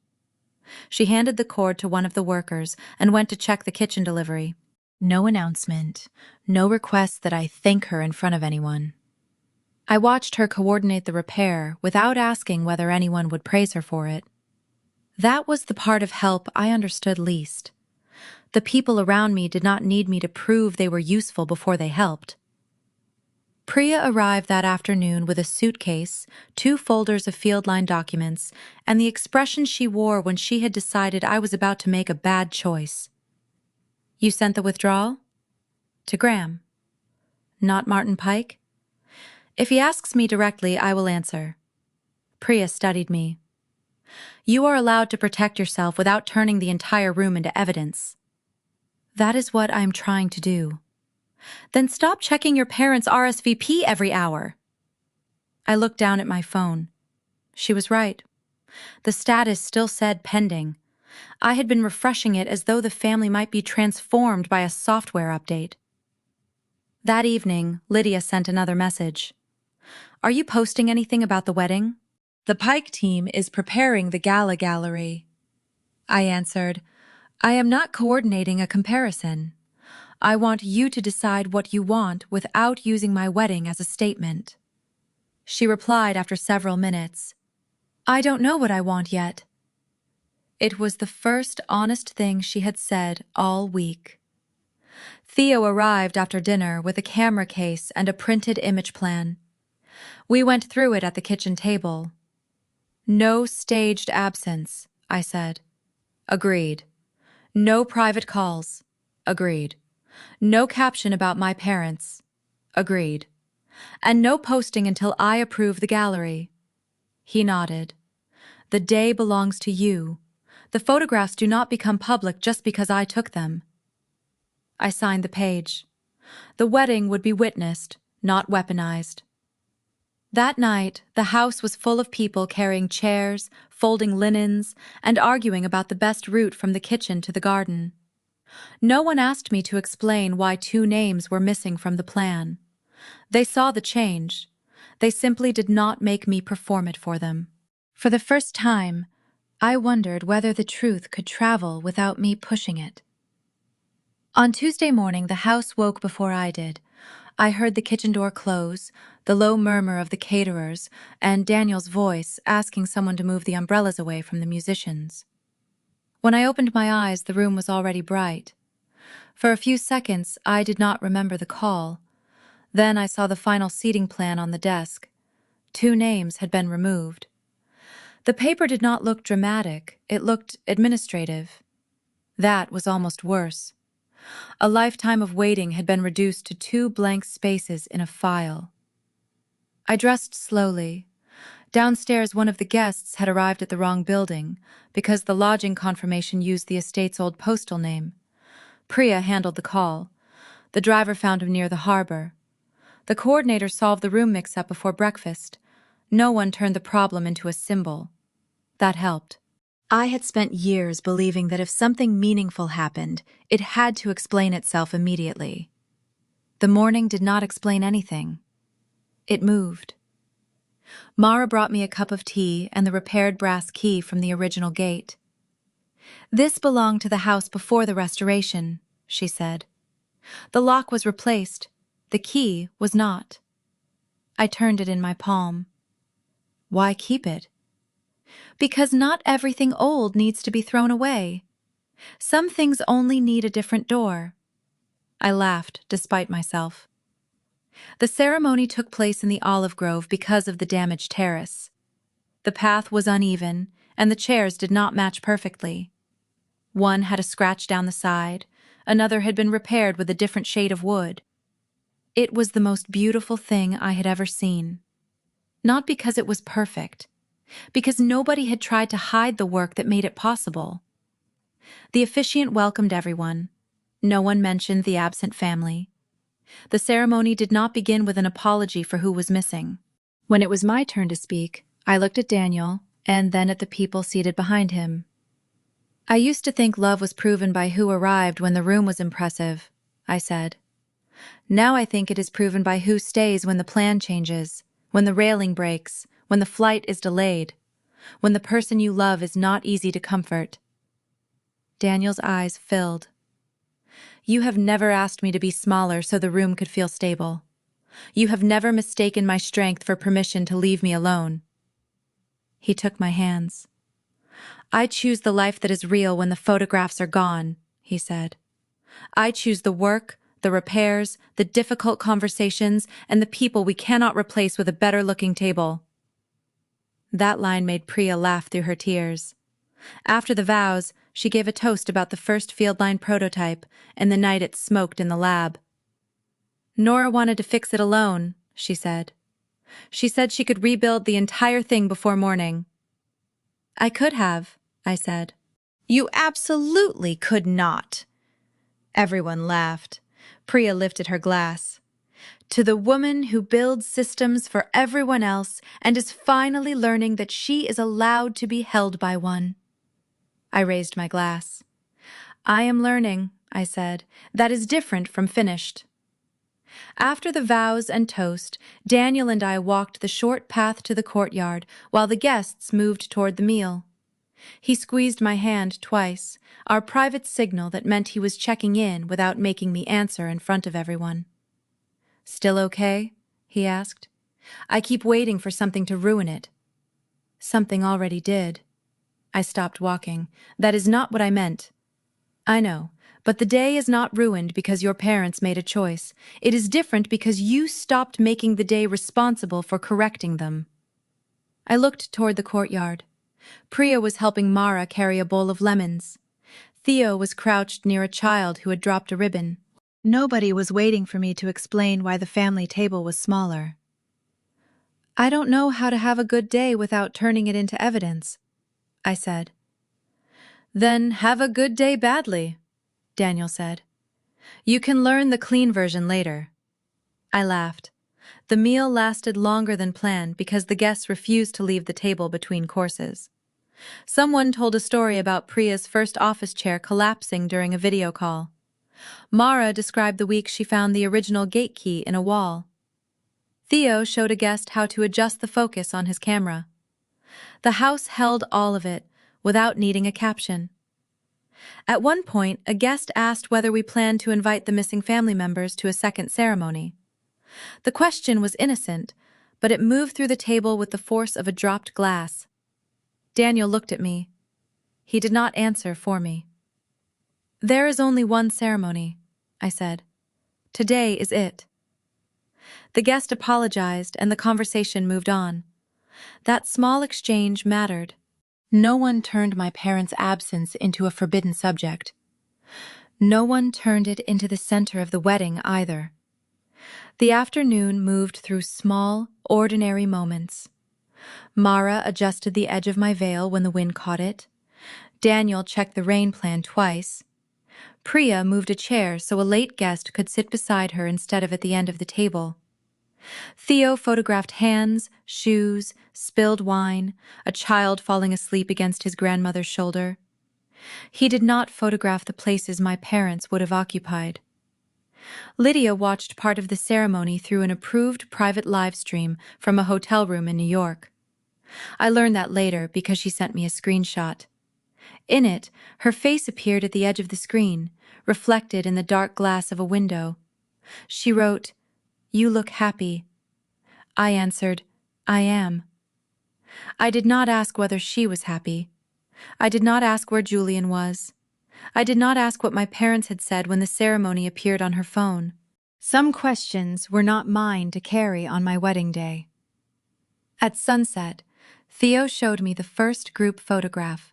She handed the cord to one of the workers and went to check the kitchen delivery. No announcement, no request that I thank her in front of anyone. I watched her coordinate the repair without asking whether anyone would praise her for it. That was the part of help I understood least. The people around me did not need me to prove they were useful before they helped. Priya arrived that afternoon with a suitcase, 2 folders of field-line documents, and the expression she wore when she had decided I was about to make a bad choice. You sent the withdrawal? To Graham. Not Martin Pike? If he asks me directly, I will answer. Priya studied me. You are allowed to protect yourself without turning the entire room into evidence. That is what I am trying to do. Then stop checking your parents' RSVP every hour. I looked down at my phone. She was right. The status still said pending. I had been refreshing it as though the family might be transformed by a software update. That evening, Lydia sent another message. Are you posting anything about the wedding? The Pike team is preparing the gala gallery. I answered, I am not coordinating a comparison. I want you to decide what you want without using my wedding as a statement. She replied after several minutes, I don't know what I want yet. It was the first honest thing she had said all week. Theo arrived after dinner with a camera case and a printed image plan. We went through it at the kitchen table. No staged absence, I said. Agreed. No private calls. Agreed. No caption about my parents. Agreed. And no posting until I approve the gallery. He nodded. The day belongs to you. The photographs do not become public just because I took them. I signed the page. The wedding would be witnessed, not weaponized. That night, the house was full of people carrying chairs, folding linens, and arguing about the best route from the kitchen to the garden. No one asked me to explain why 2 names were missing from the plan. They saw the change. They simply did not make me perform it for them. For the first time, I wondered whether the truth could travel without me pushing it. On Tuesday morning, the house woke before I did. I heard the kitchen door close, the low murmur of the caterers, and Daniel's voice asking someone to move the umbrellas away from the musicians. When I opened my eyes, the room was already bright. For a few seconds, I did not remember the call. Then I saw the final seating plan on the desk. 2 names had been removed. The paper did not look dramatic, it looked administrative. That was almost worse. A lifetime of waiting had been reduced to 2 blank spaces in a file. I dressed slowly. Downstairs, one of the guests had arrived at the wrong building because the lodging confirmation used the estate's old postal name. Priya handled the call. The driver found him near the harbor. The coordinator solved the room mix-up before breakfast. No one turned the problem into a symbol. That helped. I had spent years believing that if something meaningful happened, it had to explain itself immediately. The morning did not explain anything. It moved. Mara brought me a cup of tea and the repaired brass key from the original gate. This belonged to the house before the restoration, she said. The lock was replaced. The key was not. I turned it in my palm. Why keep it? Because not everything old needs to be thrown away. Some things only need a different door. I laughed, despite myself. The ceremony took place in the olive grove because of the damaged terrace. The path was uneven, and the chairs did not match perfectly. One had a scratch down the side, another had been repaired with a different shade of wood. It was the most beautiful thing I had ever seen. Not because it was perfect, because nobody had tried to hide the work that made it possible. The officiant welcomed everyone. No one mentioned the absent family. The ceremony did not begin with an apology for who was missing. When it was my turn to speak, I looked at Daniel, and then at the people seated behind him. I used to think love was proven by who arrived when the room was impressive, I said. Now I think it is proven by who stays when the plan changes, when the railing breaks, when the flight is delayed, when the person you love is not easy to comfort. Daniel's eyes filled. You have never asked me to be smaller so the room could feel stable. You have never mistaken my strength for permission to leave me alone. He took my hands. I choose the life that is real when the photographs are gone, he said. I choose the work, the repairs, the difficult conversations, and the people we cannot replace with a better-looking table. That line made Priya laugh through her tears. After the vows, she gave a toast about the first field line prototype and the night it smoked in the lab. Nora wanted to fix it alone, she said. She said she could rebuild the entire thing before morning. I could have, I said. You absolutely could not. Everyone laughed. Priya lifted her glass. To the woman who builds systems for everyone else and is finally learning that she is allowed to be held by one. I raised my glass. I am learning, I said. That is different from finished. After the vows and toast, Daniel and I walked the short path to the courtyard while the guests moved toward the meal. He squeezed my hand twice, our private signal that meant he was checking in without making me answer in front of everyone. "Still okay?" he asked. "I keep waiting for something to ruin it." "Something already did." I stopped walking. "That is not what I meant." "I know, but the day is not ruined because your parents made a choice. It is different because you stopped making the day responsible for correcting them." I looked toward the courtyard. Priya was helping Mara carry a bowl of lemons. Theo was crouched near a child who had dropped a ribbon. Nobody was waiting for me to explain why the family table was smaller. "I don't know how to have a good day without turning it into evidence," I said. "Then have a good day badly," Daniel said. "You can learn the clean version later." I laughed. The meal lasted longer than planned because the guests refused to leave the table between courses. Someone told a story about Priya's first office chair collapsing during a video call. Mara described the week she found the original gate key in a wall. Theo showed a guest how to adjust the focus on his camera. The house held all of it, without needing a caption. At one point, a guest asked whether we planned to invite the missing family members to a second ceremony. The question was innocent, but it moved through the table with the force of a dropped glass. Daniel looked at me. He did not answer for me. "There is only one ceremony," I said. "Today is it." The guest apologized and the conversation moved on. That small exchange mattered. No one turned my parents' absence into a forbidden subject. No one turned it into the center of the wedding either. The afternoon moved through small, ordinary moments. Mara adjusted the edge of my veil when the wind caught it. Daniel checked the rain plan twice. Priya moved a chair so a late guest could sit beside her instead of at the end of the table. Theo photographed hands, shoes, spilled wine, a child falling asleep against his grandmother's shoulder. He did not photograph the places my parents would have occupied. Lydia watched part of the ceremony through an approved private live stream from a hotel room in New York. I learned that later because she sent me a screenshot. In it, her face appeared at the edge of the screen, reflected in the dark glass of a window. She wrote, "You look happy." I answered, "I am." I did not ask whether she was happy. I did not ask where Julian was. I did not ask what my parents had said when the ceremony appeared on her phone. Some questions were not mine to carry on my wedding day. At sunset, Theo showed me the first group photograph.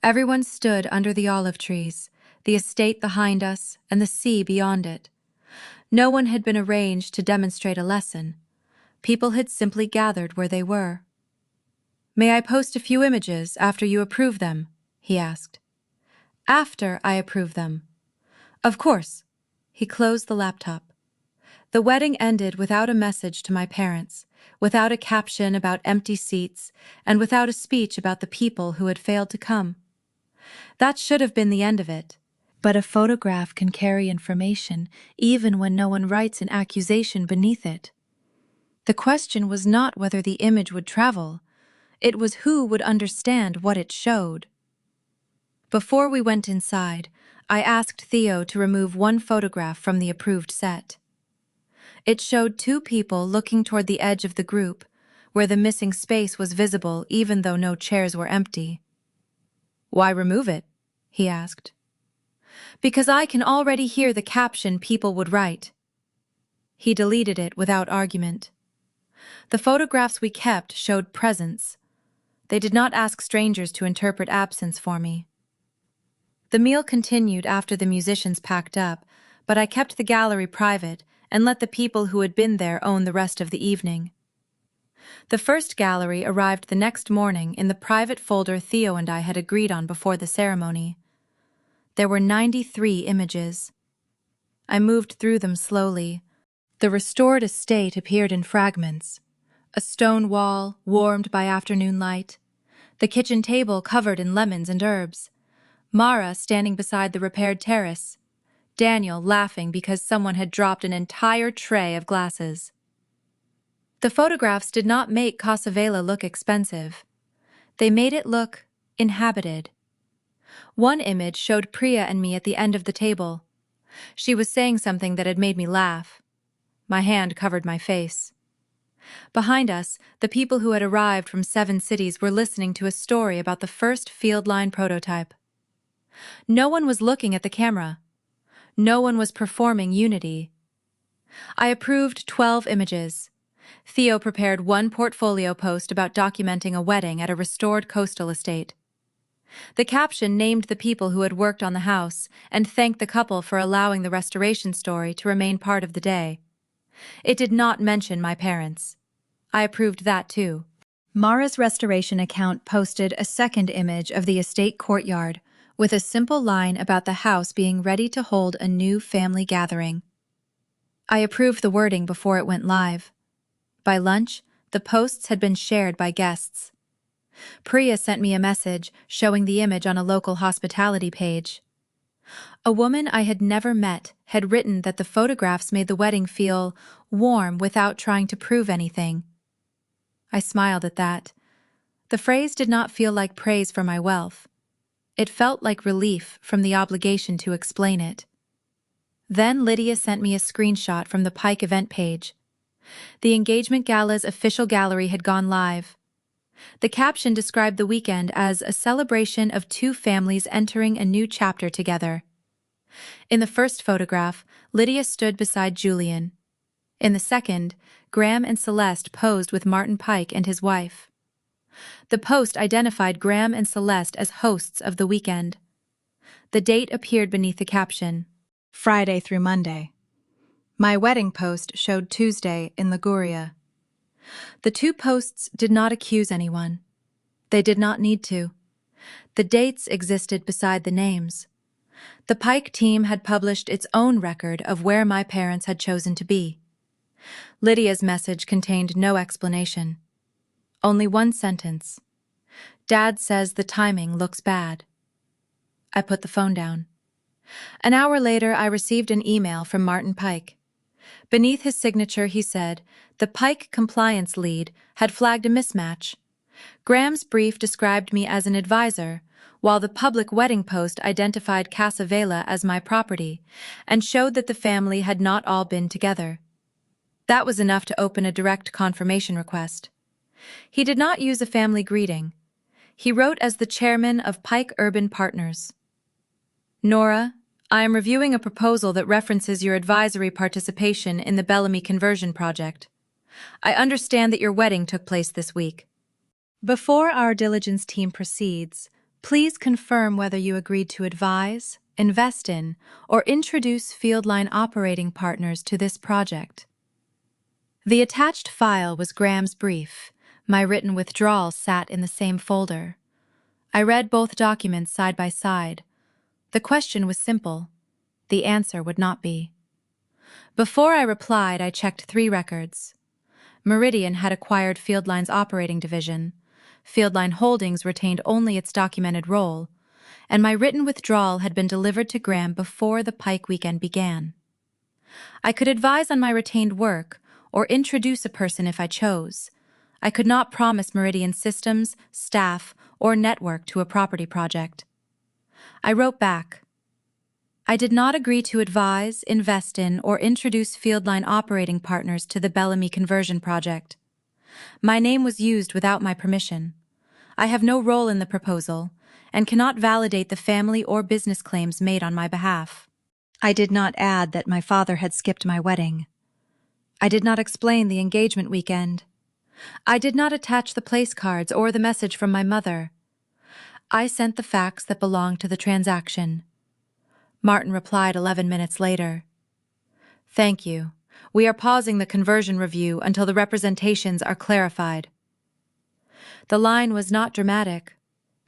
Everyone stood under the olive trees, the estate behind us and the sea beyond it. No one had been arranged to demonstrate a lesson. People had simply gathered where they were. "May I post a few images after you approve them?" he asked. "After I approve them." "Of course." He closed the laptop. The wedding ended without a message to my parents, without a caption about empty seats, and without a speech about the people who had failed to come. That should have been the end of it. But a photograph can carry information even when no one writes an accusation beneath it. The question was not whether the image would travel. It was who would understand what it showed. Before we went inside, I asked Theo to remove one photograph from the approved set. It showed two people looking toward the edge of the group, where the missing space was visible even though no chairs were empty. "Why remove it?" he asked. "Because I can already hear the caption people would write." He deleted it without argument. The photographs we kept showed presence. They did not ask strangers to interpret absence for me. The meal continued after the musicians packed up, but I kept the gallery private and let the people who had been there own the rest of the evening. The first gallery arrived the next morning in the private folder Theo and I had agreed on before the ceremony. There were 93 images. I moved through them slowly. The restored estate appeared in fragments. A stone wall, warmed by afternoon light. The kitchen table covered in lemons and herbs. Mara standing beside the repaired terrace. Daniel laughing because someone had dropped an entire tray of glasses. The photographs did not make Casa Vela look expensive. They made it look inhabited. One image showed Priya and me at the end of the table. She was saying something that had made me laugh. My hand covered my face. Behind us, the people who had arrived from 7 cities were listening to a story about the first field line prototype. No one was looking at the camera. No one was performing unity. I approved 12 images. Theo prepared one portfolio post about documenting a wedding at a restored coastal estate. The caption named the people who had worked on the house and thanked the couple for allowing the restoration story to remain part of the day. It did not mention my parents. I approved that too. Mara's restoration account posted a second image of the estate courtyard with a simple line about the house being ready to hold a new family gathering. I approved the wording before it went live. By lunch, the posts had been shared by guests. Priya sent me a message showing the image on a local hospitality page. A woman I had never met had written that the photographs made the wedding feel warm without trying to prove anything. I smiled at that. The phrase did not feel like praise for my wealth. It felt like relief from the obligation to explain it. Then Lydia sent me a screenshot from the Pike event page. The engagement gala's official gallery had gone live. The caption described the weekend as a celebration of 2 families entering a new chapter together. In the first photograph, Lydia stood beside Julian. In the second, Graham and Celeste posed with Martin Pike and his wife. The post identified Graham and Celeste as hosts of the weekend. The date appeared beneath the caption, Friday through Monday. My wedding post showed Tuesday in Liguria. The 2 posts did not accuse anyone. They did not need to. The dates existed beside the names. The Pike team had published its own record of where my parents had chosen to be. Lydia's message contained no explanation. Only one sentence. Dad says the timing looks bad. I put the phone down. An hour later, I received an email from Martin Pike. Beneath his signature, he said, the Pike compliance lead had flagged a mismatch. Graham's brief described me as an advisor, while the public wedding post identified Casa Vela as my property and showed that the family had not all been together. That was enough to open a direct confirmation request. He did not use a family greeting. He wrote as the chairman of Pike Urban Partners. Nora, I am reviewing a proposal that references your advisory participation in the Bellamy conversion project. I understand that your wedding took place this week. Before our diligence team proceeds, please confirm whether you agreed to advise, invest in, or introduce Fieldline operating partners to this project. The attached file was Graham's brief. My written withdrawal sat in the same folder. I read both documents side by side. The question was simple. The answer would not be. Before I replied, I checked 3 records. Meridian had acquired Fieldline's operating division. Fieldline Holdings retained only its documented role, and my written withdrawal had been delivered to Graham before the Pike weekend began. I could advise on my retained work or introduce a person if I chose. I could not promise Meridian systems, staff, or network to a property project. I wrote back, I did not agree to advise, invest in, or introduce Fieldline operating partners to the Bellamy conversion project. My name was used without my permission. I have no role in the proposal and cannot validate the family or business claims made on my behalf. I did not add that my father had skipped my wedding. I did not explain the engagement weekend. I did not attach the place cards or the message from my mother. I sent the facts that belonged to the transaction. Martin replied 11 minutes later. Thank you. We are pausing the conversion review until the representations are clarified. The line was not dramatic.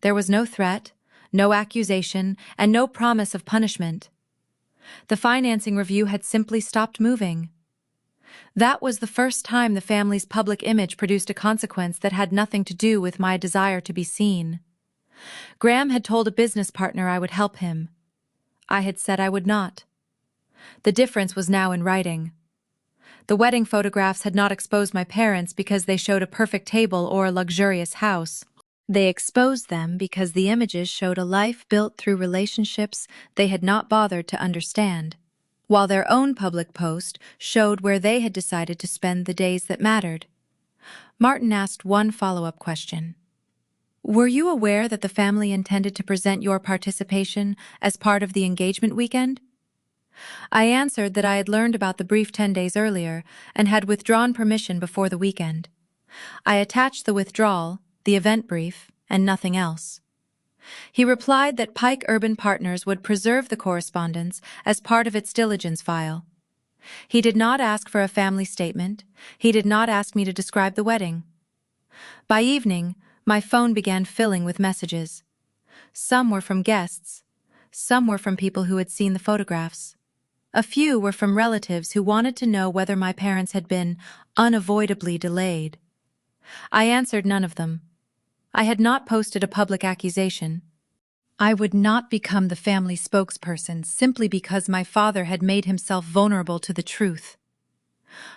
There was no threat, no accusation, and no promise of punishment. The financing review had simply stopped moving. That was the first time the family's public image produced a consequence that had nothing to do with my desire to be seen. Graham had told a business partner I would help him. I had said I would not. The difference was now in writing. The wedding photographs had not exposed my parents because they showed a perfect table or a luxurious house. They exposed them because the images showed a life built through relationships they had not bothered to understand, while their own public post showed where they had decided to spend the days that mattered. Martin asked one follow-up question. Were you aware that the family intended to present your participation as part of the engagement weekend? I answered that I had learned about the brief 10 days earlier and had withdrawn permission before the weekend. I attached the withdrawal, the event brief, and nothing else. He replied that Pike Urban Partners would preserve the correspondence as part of its diligence file. He did not ask for a family statement. He did not ask me to describe the wedding. By evening, my phone began filling with messages. Some were from guests. Some were from people who had seen the photographs. A few were from relatives who wanted to know whether my parents had been unavoidably delayed. I answered none of them. I had not posted a public accusation. I would not become the family spokesperson simply because my father had made himself vulnerable to the truth.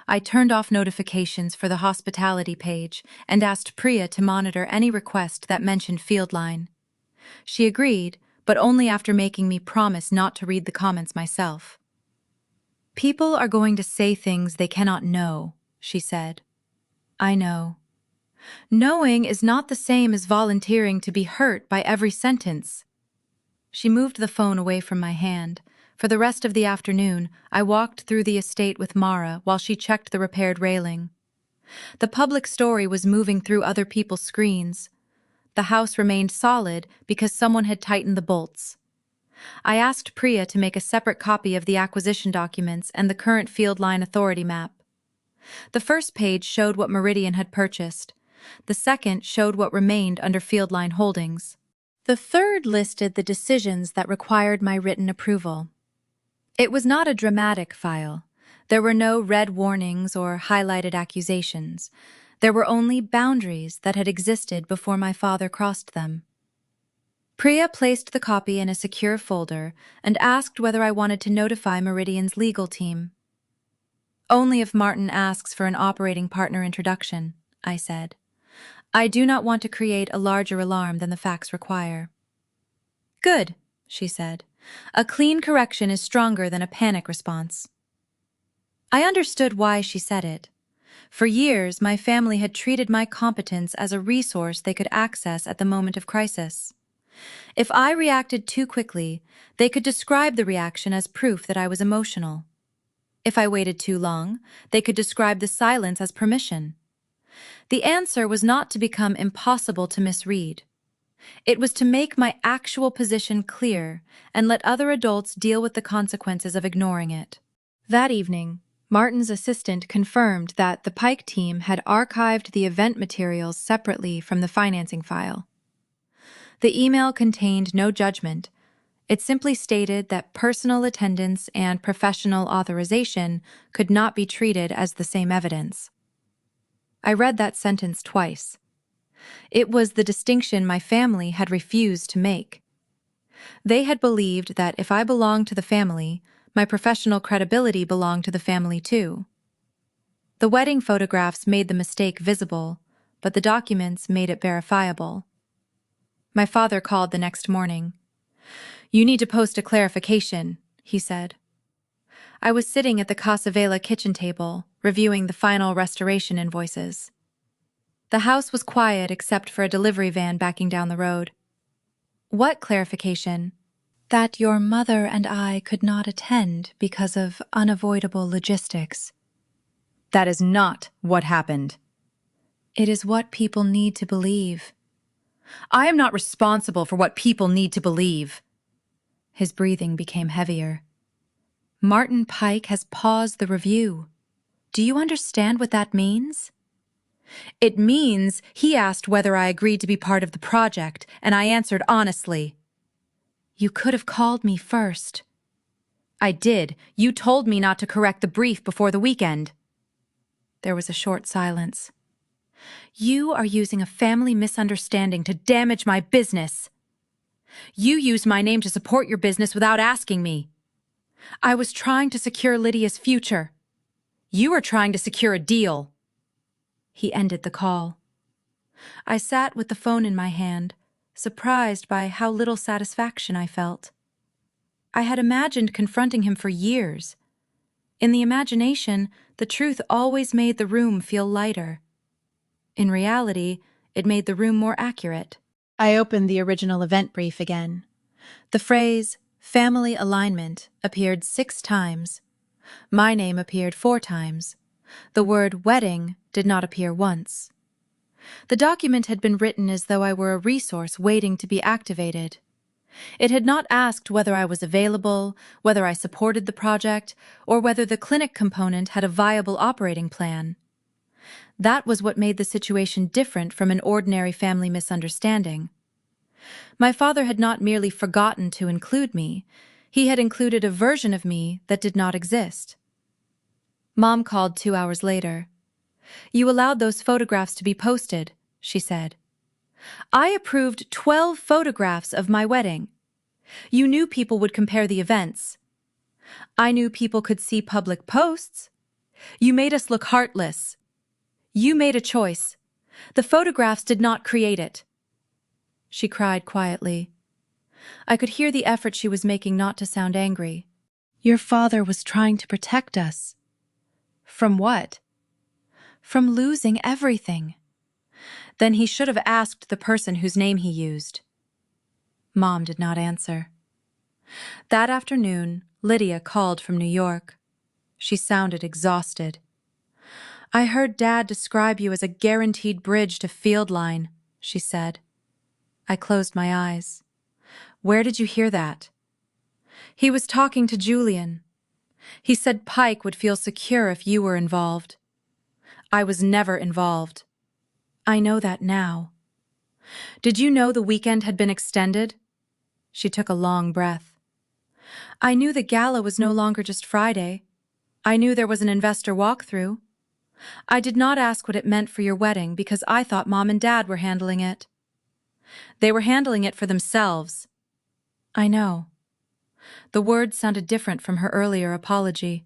I turned off notifications for the hospitality page and asked Priya to monitor any request that mentioned Fieldline. She agreed, but only after making me promise not to read the comments myself. People are going to say things they cannot know, she said. I know. Knowing is not the same as volunteering to be hurt by every sentence. She moved the phone away from my hand. For the rest of the afternoon, I walked through the estate with Mara while she checked the repaired railing. The public story was moving through other people's screens. The house remained solid because someone had tightened the bolts. I asked Priya to make a separate copy of the acquisition documents and the current Fieldline authority map. The first page showed what Meridian had purchased. The second showed what remained under Fieldline Holdings. The third listed the decisions that required my written approval. It was not a dramatic file. There were no red warnings or highlighted accusations. There were only boundaries that had existed before my father crossed them. Priya placed the copy in a secure folder and asked whether I wanted to notify Meridian's legal team. Only if Martin asks for an operating partner introduction, I said. I do not want to create a larger alarm than the facts require. Good, she said. A clean correction is stronger than a panic response. I understood why she said it. For years, my family had treated my competence as a resource they could access at the moment of crisis. If I reacted too quickly, they could describe the reaction as proof that I was emotional. If I waited too long, they could describe the silence as permission. The answer was not to become impossible to misread. It was to make my actual position clear and let other adults deal with the consequences of ignoring it. That evening, Martin's assistant confirmed that the Pike team had archived the event materials separately from the financing file. The email contained no judgment. It simply stated that personal attendance and professional authorization could not be treated as the same evidence. I read that sentence twice. It was the distinction my family had refused to make. They had believed that if I belonged to the family, my professional credibility belonged to the family too. The wedding photographs made the mistake visible, but the documents made it verifiable. My father called the next morning. You need to post a clarification, he said. I was sitting at the Casa Vela kitchen table, reviewing the final restoration invoices. The house was quiet except for a delivery van backing down the road. What clarification? That your mother and I could not attend because of unavoidable logistics. That is not what happened. It is what people need to believe. I am not responsible for what people need to believe. His breathing became heavier. Martin Pike has paused the review. Do you understand what that means? It means he asked whether I agreed to be part of the project, and I answered honestly. You could have called me first. I did. You told me not to correct the brief before the weekend. There was a short silence. You are using a family misunderstanding to damage my business. You used my name to support your business without asking me. I was trying to secure Lydia's future. You are trying to secure a deal. He ended the call. I sat with the phone in my hand, surprised by how little satisfaction I felt. I had imagined confronting him for years. In the imagination, the truth always made the room feel lighter. In reality, it made the room more accurate. I opened the original event brief again. The phrase, family alignment, appeared 6 times. My name appeared 4 times. The word wedding did not appear once. The document had been written as though I were a resource waiting to be activated. It had not asked whether I was available, whether I supported the project, or whether the clinic component had a viable operating plan. That was what made the situation different from an ordinary family misunderstanding. My father had not merely forgotten to include me, he had included a version of me that did not exist. Mom called 2 hours later. "You allowed those photographs to be posted," she said. "I approved 12 photographs of my wedding. You knew people would compare the events. I knew people could see public posts. You made us look heartless. You made a choice. The photographs did not create it." She cried quietly. I could hear the effort she was making not to sound angry. "Your father was trying to protect us." From what? From losing everything. Then he should have asked the person whose name he used. Mom did not answer. That afternoon, Lydia called from New York. She sounded exhausted. "I heard Dad describe you as a guaranteed bridge to field line," she said. I closed my eyes. "Where did you hear that?" "He was talking to Julian. He said Pike would feel secure if you were involved." "I was never involved." "I know that now." "Did you know the weekend had been extended?" She took a long breath. "I knew the gala was no longer just Friday. I knew there was an investor walkthrough. I did not ask what it meant for your wedding because I thought Mom and Dad were handling it." "They were handling it for themselves." "I know." The words sounded different from her earlier apology.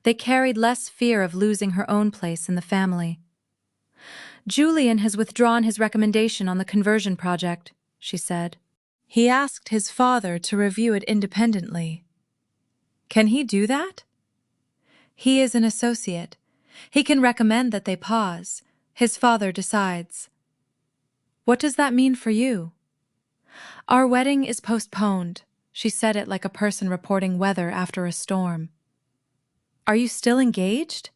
They carried less fear of losing her own place in the family. "Julian has withdrawn his recommendation on the conversion project," she said. "He asked his father to review it independently." "Can he do that?" "He is an associate. He can recommend that they pause. His father decides." "What does that mean for you?" "Our wedding is postponed." She said it like a person reporting weather after a storm. "Are you still engaged?"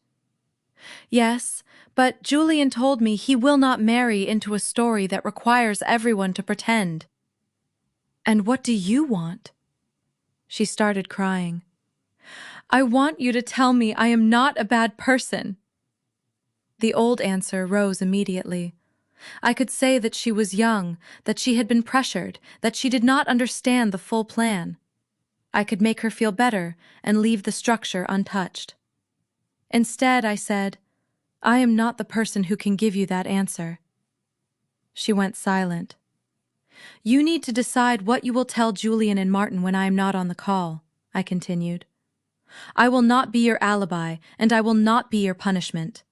"Yes, but Julian told me he will not marry into a story that requires everyone to pretend." "And what do you want?" She started crying. "I want you to tell me I am not a bad person." The old answer rose immediately. I could say that she was young, that she had been pressured, that she did not understand the full plan. I could make her feel better and leave the structure untouched. Instead, I said, "I am not the person who can give you that answer." She went silent. "You need to decide what you will tell Julian and Martin when I am not on the call," I continued. "I will not be your alibi, and I will not be your punishment."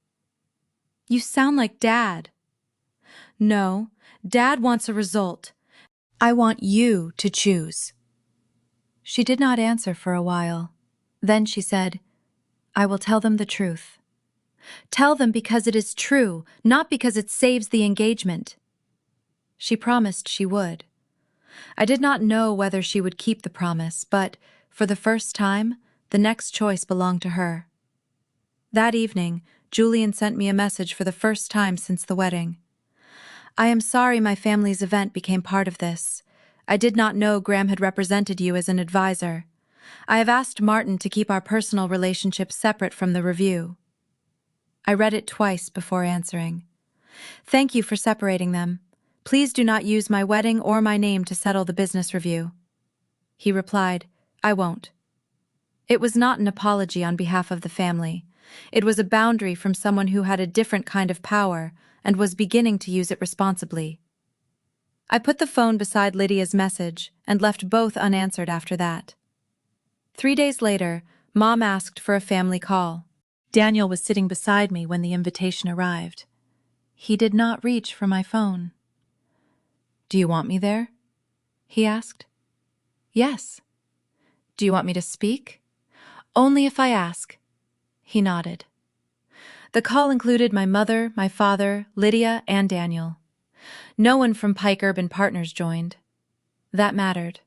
"You sound like Dad." "No, Dad wants a result. I want you to choose." She did not answer for a while. Then she said, "I will tell them the truth. Tell them because it is true, not because it saves the engagement." She promised she would. I did not know whether she would keep the promise, but, for the first time, the next choice belonged to her. That evening, Julian sent me a message for the first time since the wedding. "I am sorry my family's event became part of this. I did not know Graham had represented you as an advisor. I have asked Martin to keep our personal relationship separate from the review." I read it twice before answering. "Thank you for separating them. Please do not use my wedding or my name to settle the business review." He replied, "I won't." It was not an apology on behalf of the family. It was a boundary from someone who had a different kind of power and was beginning to use it responsibly. I put the phone beside Lydia's message and left both unanswered after that. 3 days later, Mom asked for a family call. Daniel was sitting beside me when the invitation arrived. He did not reach for my phone. "Do you want me there?" he asked. "Yes." "Do you want me to speak?" "Only if I ask." He nodded. The call included my mother, my father, Lydia, and Daniel. No one from Pike Urban Partners joined. That mattered.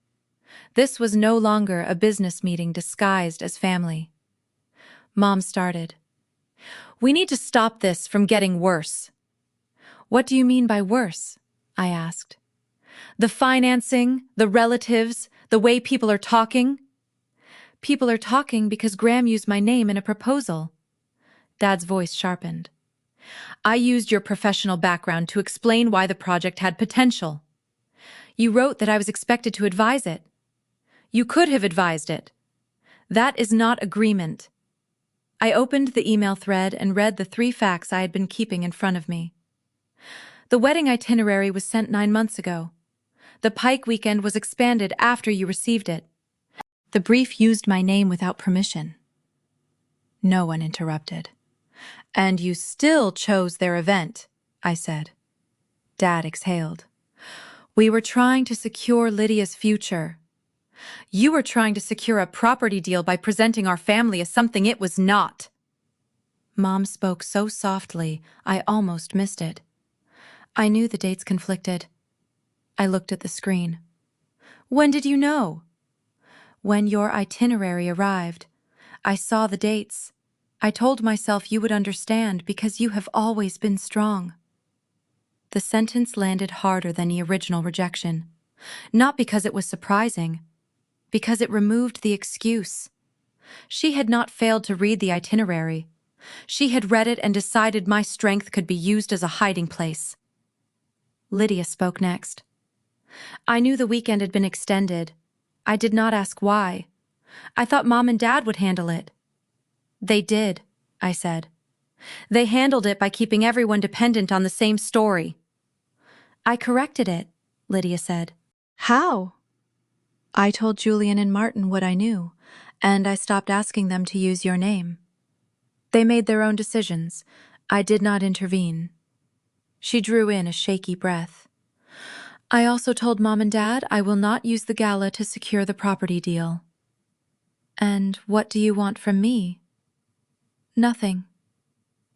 This was no longer a business meeting disguised as family. Mom started. "We need to stop this from getting worse." "What do you mean by worse?" I asked. "The financing, the relatives, the way people are talking." "People are talking because Graham used my name in a proposal." Dad's voice sharpened. "I used your professional background to explain why the project had potential. You wrote that I was expected to advise it. You could have advised it. That is not agreement." I opened the email thread and read the 3 facts I had been keeping in front of me. The wedding itinerary was sent 9 months ago. The Pike weekend was expanded after you received it. The brief used my name without permission. No one interrupted. "And you still chose their event," I said. Dad exhaled. "We were trying to secure Lydia's future. You were trying to secure a property deal by presenting our family as something it was not." Mom spoke so softly, I almost missed it. I knew the dates conflicted. I looked at the screen. "When did you know?" "When your itinerary arrived. I saw the dates. I told myself you would understand because you have always been strong." The sentence landed harder than the original rejection. Not because it was surprising, because it removed the excuse. She had not failed to read the itinerary. She had read it and decided my strength could be used as a hiding place. Lydia spoke next. "I knew the weekend had been extended. I did not ask why. I thought Mom and Dad would handle it." "They did," I said. "They handled it by keeping everyone dependent on the same story." "I corrected it," Lydia said. "How?" "I told Julian and Martin what I knew, and I stopped asking them to use your name. They made their own decisions. I did not intervene." She drew in a shaky breath. "I also told Mom and Dad I will not use the gala to secure the property deal." "And what do you want from me?" "Nothing."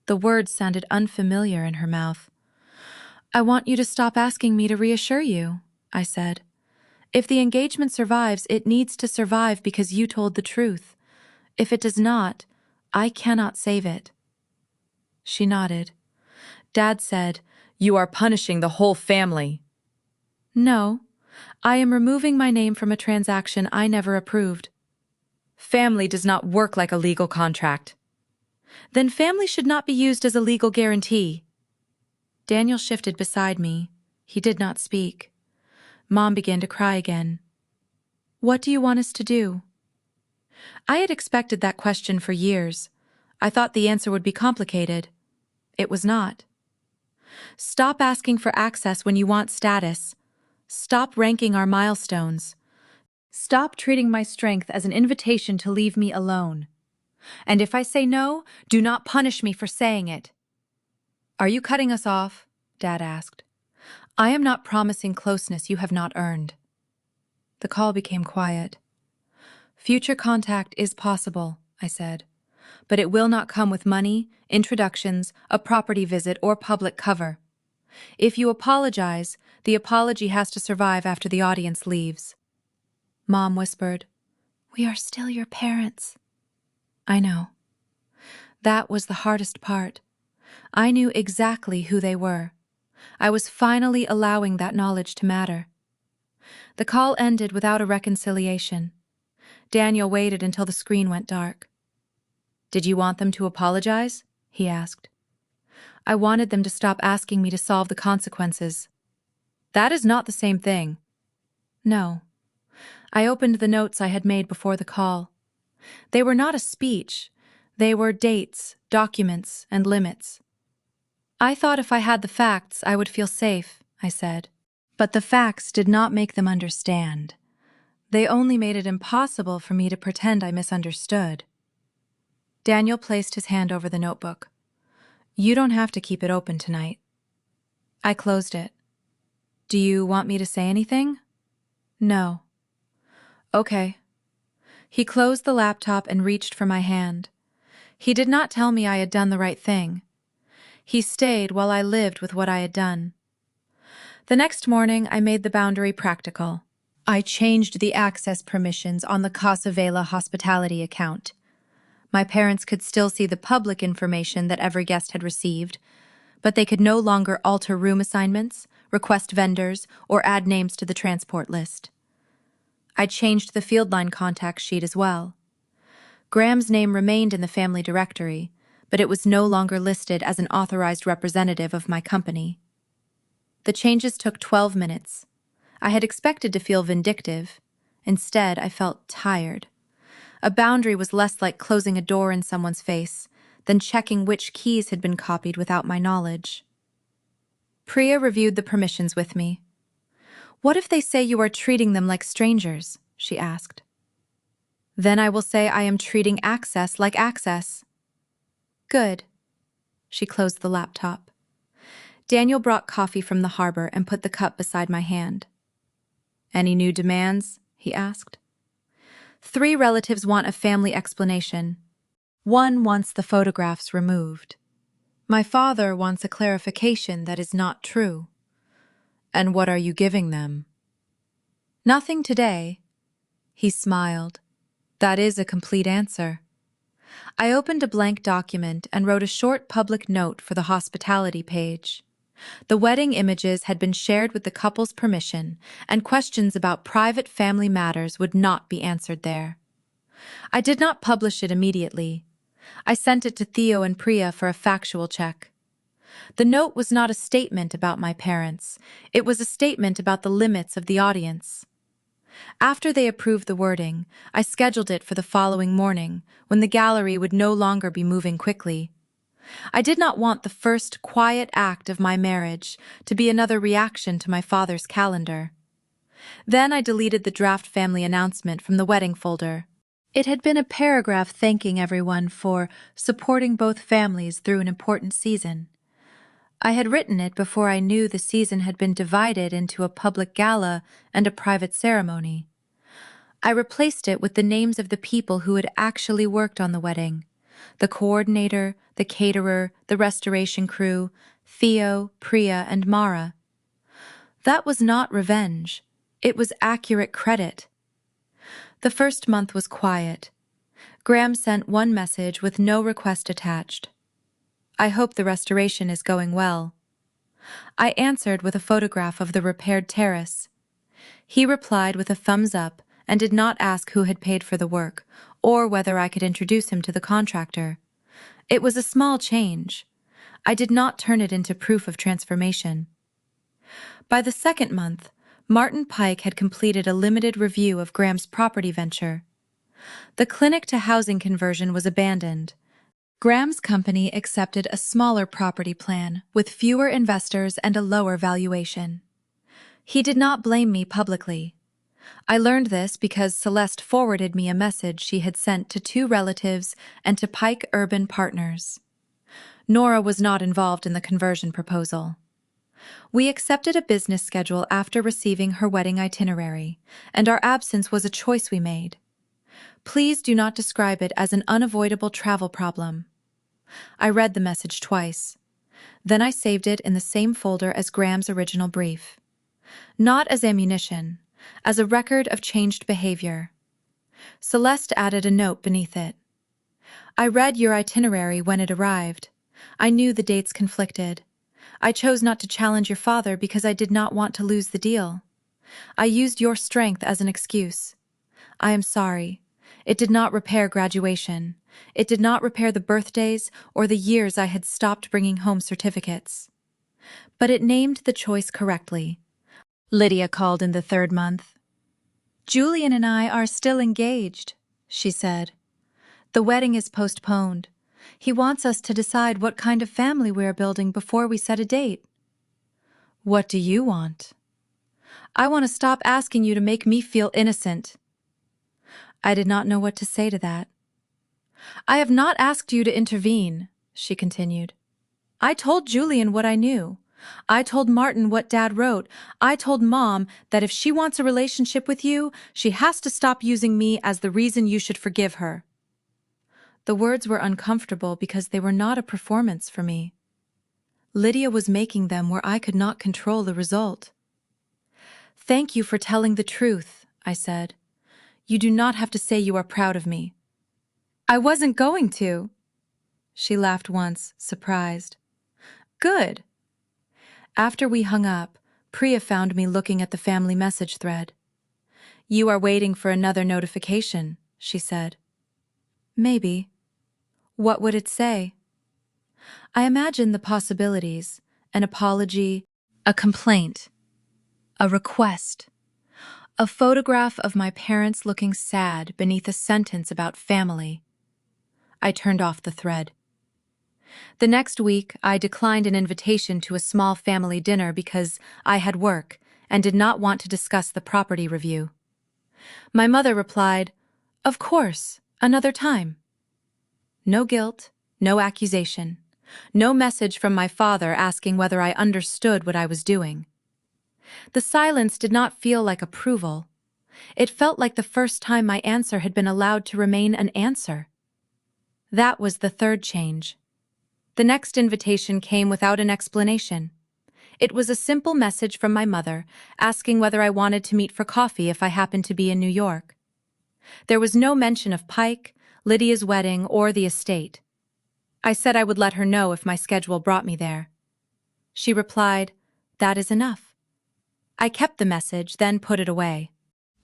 The words sounded unfamiliar in her mouth. "I want you to stop asking me to reassure you," I said. "If the engagement survives, it needs to survive because you told the truth. If it does not, I cannot save it." She nodded. Dad said, "You are punishing the whole family." "No, I am removing my name from a transaction I never approved." "Family does not work like a legal contract." "Then family should not be used as a legal guarantee." Daniel shifted beside me. He did not speak. Mom began to cry again. "What do you want us to do?" I had expected that question for years. I thought the answer would be complicated. It was not. "Stop asking for access when you want status. Stop ranking our milestones. Stop treating my strength as an invitation to leave me alone. And if I say no, do not punish me for saying it." "Are you cutting us off?" Dad asked. "I am not promising closeness you have not earned." The call became quiet. "Future contact is possible," I said, "but it will not come with money, introductions, a property visit, or public cover. If you apologize, the apology has to survive after the audience leaves." Mom whispered, "We are still your parents." I know. That was the hardest part. I knew exactly who they were. I was finally allowing that knowledge to matter. The call ended without a reconciliation. Daniel waited until the screen went dark. "Did you want them to apologize?" he asked. "I wanted them to stop asking me to solve the consequences." "That is not the same thing." "No." I opened the notes I had made before the call. They were not a speech. They were dates, documents, and limits. "I thought if I had the facts, I would feel safe," I said. But the facts did not make them understand. They only made it impossible for me to pretend I misunderstood. Daniel placed his hand over the notebook. "You don't have to keep it open tonight. I closed it. Do you want me to say anything? No. Okay. He closed the laptop and reached for my hand. He did not tell me I had done the right thing. He stayed while I lived with what I had done. The next morning, I made the boundary practical. I changed the access permissions on the Casa Vela hospitality account. My parents could still see the public information that every guest had received, but they could no longer alter room assignments, request vendors, or add names to the transport list. I changed the field line contact sheet as well. Graham's name remained in the family directory, but it was no longer listed as an authorized representative of my company. The changes took 12 minutes. I had expected to feel vindictive. Instead, I felt tired. A boundary was less like closing a door in someone's face than checking which keys had been copied without my knowledge. Priya reviewed the permissions with me. "What if they say you are treating them like strangers?" she asked. "Then I will say I am treating access like access." "Good." She closed the laptop. Daniel brought coffee from the harbor and put the cup beside my hand. "Any new demands?" he asked. 3 relatives want a family explanation. 1 wants the photographs removed. My father wants a clarification that is not true. "And what are you giving them?" "Nothing today." He smiled. "That is a complete answer." I opened a blank document and wrote a short public note for the hospitality page. The wedding images had been shared with the couple's permission, and questions about private family matters would not be answered there. I did not publish it immediately. I sent it to Theo and Priya for a factual check. The note was not a statement about my parents. It was a statement about the limits of the audience. After they approved the wording, I scheduled it for the following morning, when the gallery would no longer be moving quickly. I did not want the first quiet act of my marriage to be another reaction to my father's calendar. Then I deleted the draft family announcement from the wedding folder. It had been a paragraph thanking everyone for supporting both families through an important season. I had written it before I knew the season had been divided into a public gala and a private ceremony. I replaced it with the names of the people who had actually worked on the wedding: the coordinator, the caterer, the restoration crew, Theo, Priya, and Mara. That was not revenge. It was accurate credit. The first month was quiet. Graham sent one message with no request attached. "I hope the restoration is going well." I answered with a photograph of the repaired terrace. He replied with a thumbs up and did not ask who had paid for the work, or whether I could introduce him to the contractor. It was a small change. I did not turn it into proof of transformation. By the second month, Martin Pike had completed a limited review of Graham's property venture. The clinic-to-housing conversion was abandoned. Graham's company accepted a smaller property plan with fewer investors and a lower valuation. He did not blame me publicly. I learned this because Celeste forwarded me a message she had sent to 2 relatives and to Pike Urban Partners. Nora was not involved in the conversion proposal. We accepted a business schedule after receiving her wedding itinerary, and our absence was a choice we made. Please do not describe it as an unavoidable travel problem. I read the message twice. Then I saved it in the same folder as Graham's original brief. Not as ammunition, as a record of changed behavior. Celeste added a note beneath it. "I read your itinerary when it arrived. I knew the dates conflicted. I chose not to challenge your father because I did not want to lose the deal. I used your strength as an excuse. I am sorry. It did not repair graduation. It did not repair the birthdays or the years I had stopped bringing home certificates. But it named the choice correctly." Lydia called in the 3rd month. "Julian and I are still engaged," she said. "The wedding is postponed. He wants us to decide what kind of family we are building before we set a date." "What do you want?" "I want to stop asking you to make me feel innocent." I did not know what to say to that. "I have not asked you to intervene," she continued. "I told Julian what I knew. I told Martin what Dad wrote. I told Mom that if she wants a relationship with you, she has to stop using me as the reason you should forgive her." The words were uncomfortable because they were not a performance for me. Lydia was making them where I could not control the result. "Thank you for telling the truth," I said. "You do not have to say you are proud of me." "I wasn't going to." She laughed once, surprised. "Good." After we hung up, Priya found me looking at the family message thread. "You are waiting for another notification," she said. "Maybe." What would it say? I imagined the possibilities: an apology, a complaint, a request, a photograph of my parents looking sad beneath a sentence about family. I turned off the thread. The next week, I declined an invitation to a small family dinner because I had work and did not want to discuss the property review. My mother replied, "Of course, another time." No guilt, no accusation, no message from my father asking whether I understood what I was doing. The silence did not feel like approval. It felt like the first time my answer had been allowed to remain an answer. That was the third change. The next invitation came without an explanation. It was a simple message from my mother asking whether I wanted to meet for coffee if I happened to be in New York. There was no mention of Pike, Lydia's wedding, or the estate. I said I would let her know if my schedule brought me there. She replied, "That is enough." I kept the message, then put it away.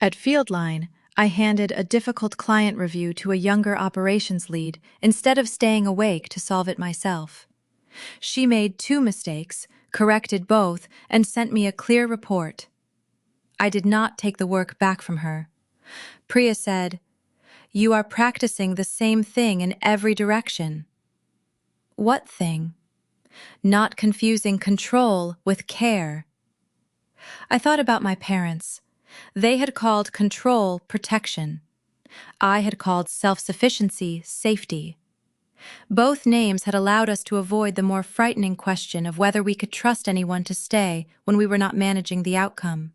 At Fieldline, I handed a difficult client review to a younger operations lead instead of staying awake to solve it myself. She made 2 mistakes, corrected both, and sent me a clear report. I did not take the work back from her. Priya said, "You are practicing the same thing in every direction." What thing? Not confusing control with care. I thought about my parents. They had called control protection. I had called self-sufficiency safety. Both names had allowed us to avoid the more frightening question of whether we could trust anyone to stay when we were not managing the outcome.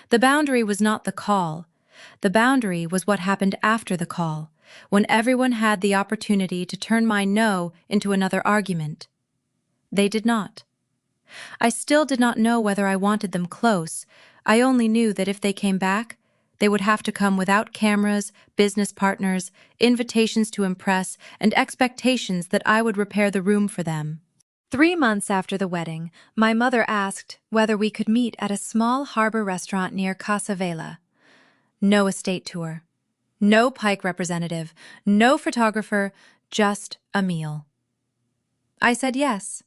The boundary was not the call. The boundary was what happened after the call, when everyone had the opportunity to turn my no into another argument. They did not. I still did not know whether I wanted them close. I only knew that if they came back, they would have to come without cameras, business partners, invitations to impress, and expectations that I would repair the room for them. 3 months after the wedding, my mother asked whether we could meet at a small harbor restaurant near Casa Vela. No estate tour. No Pike representative. No photographer. Just a meal. I said yes.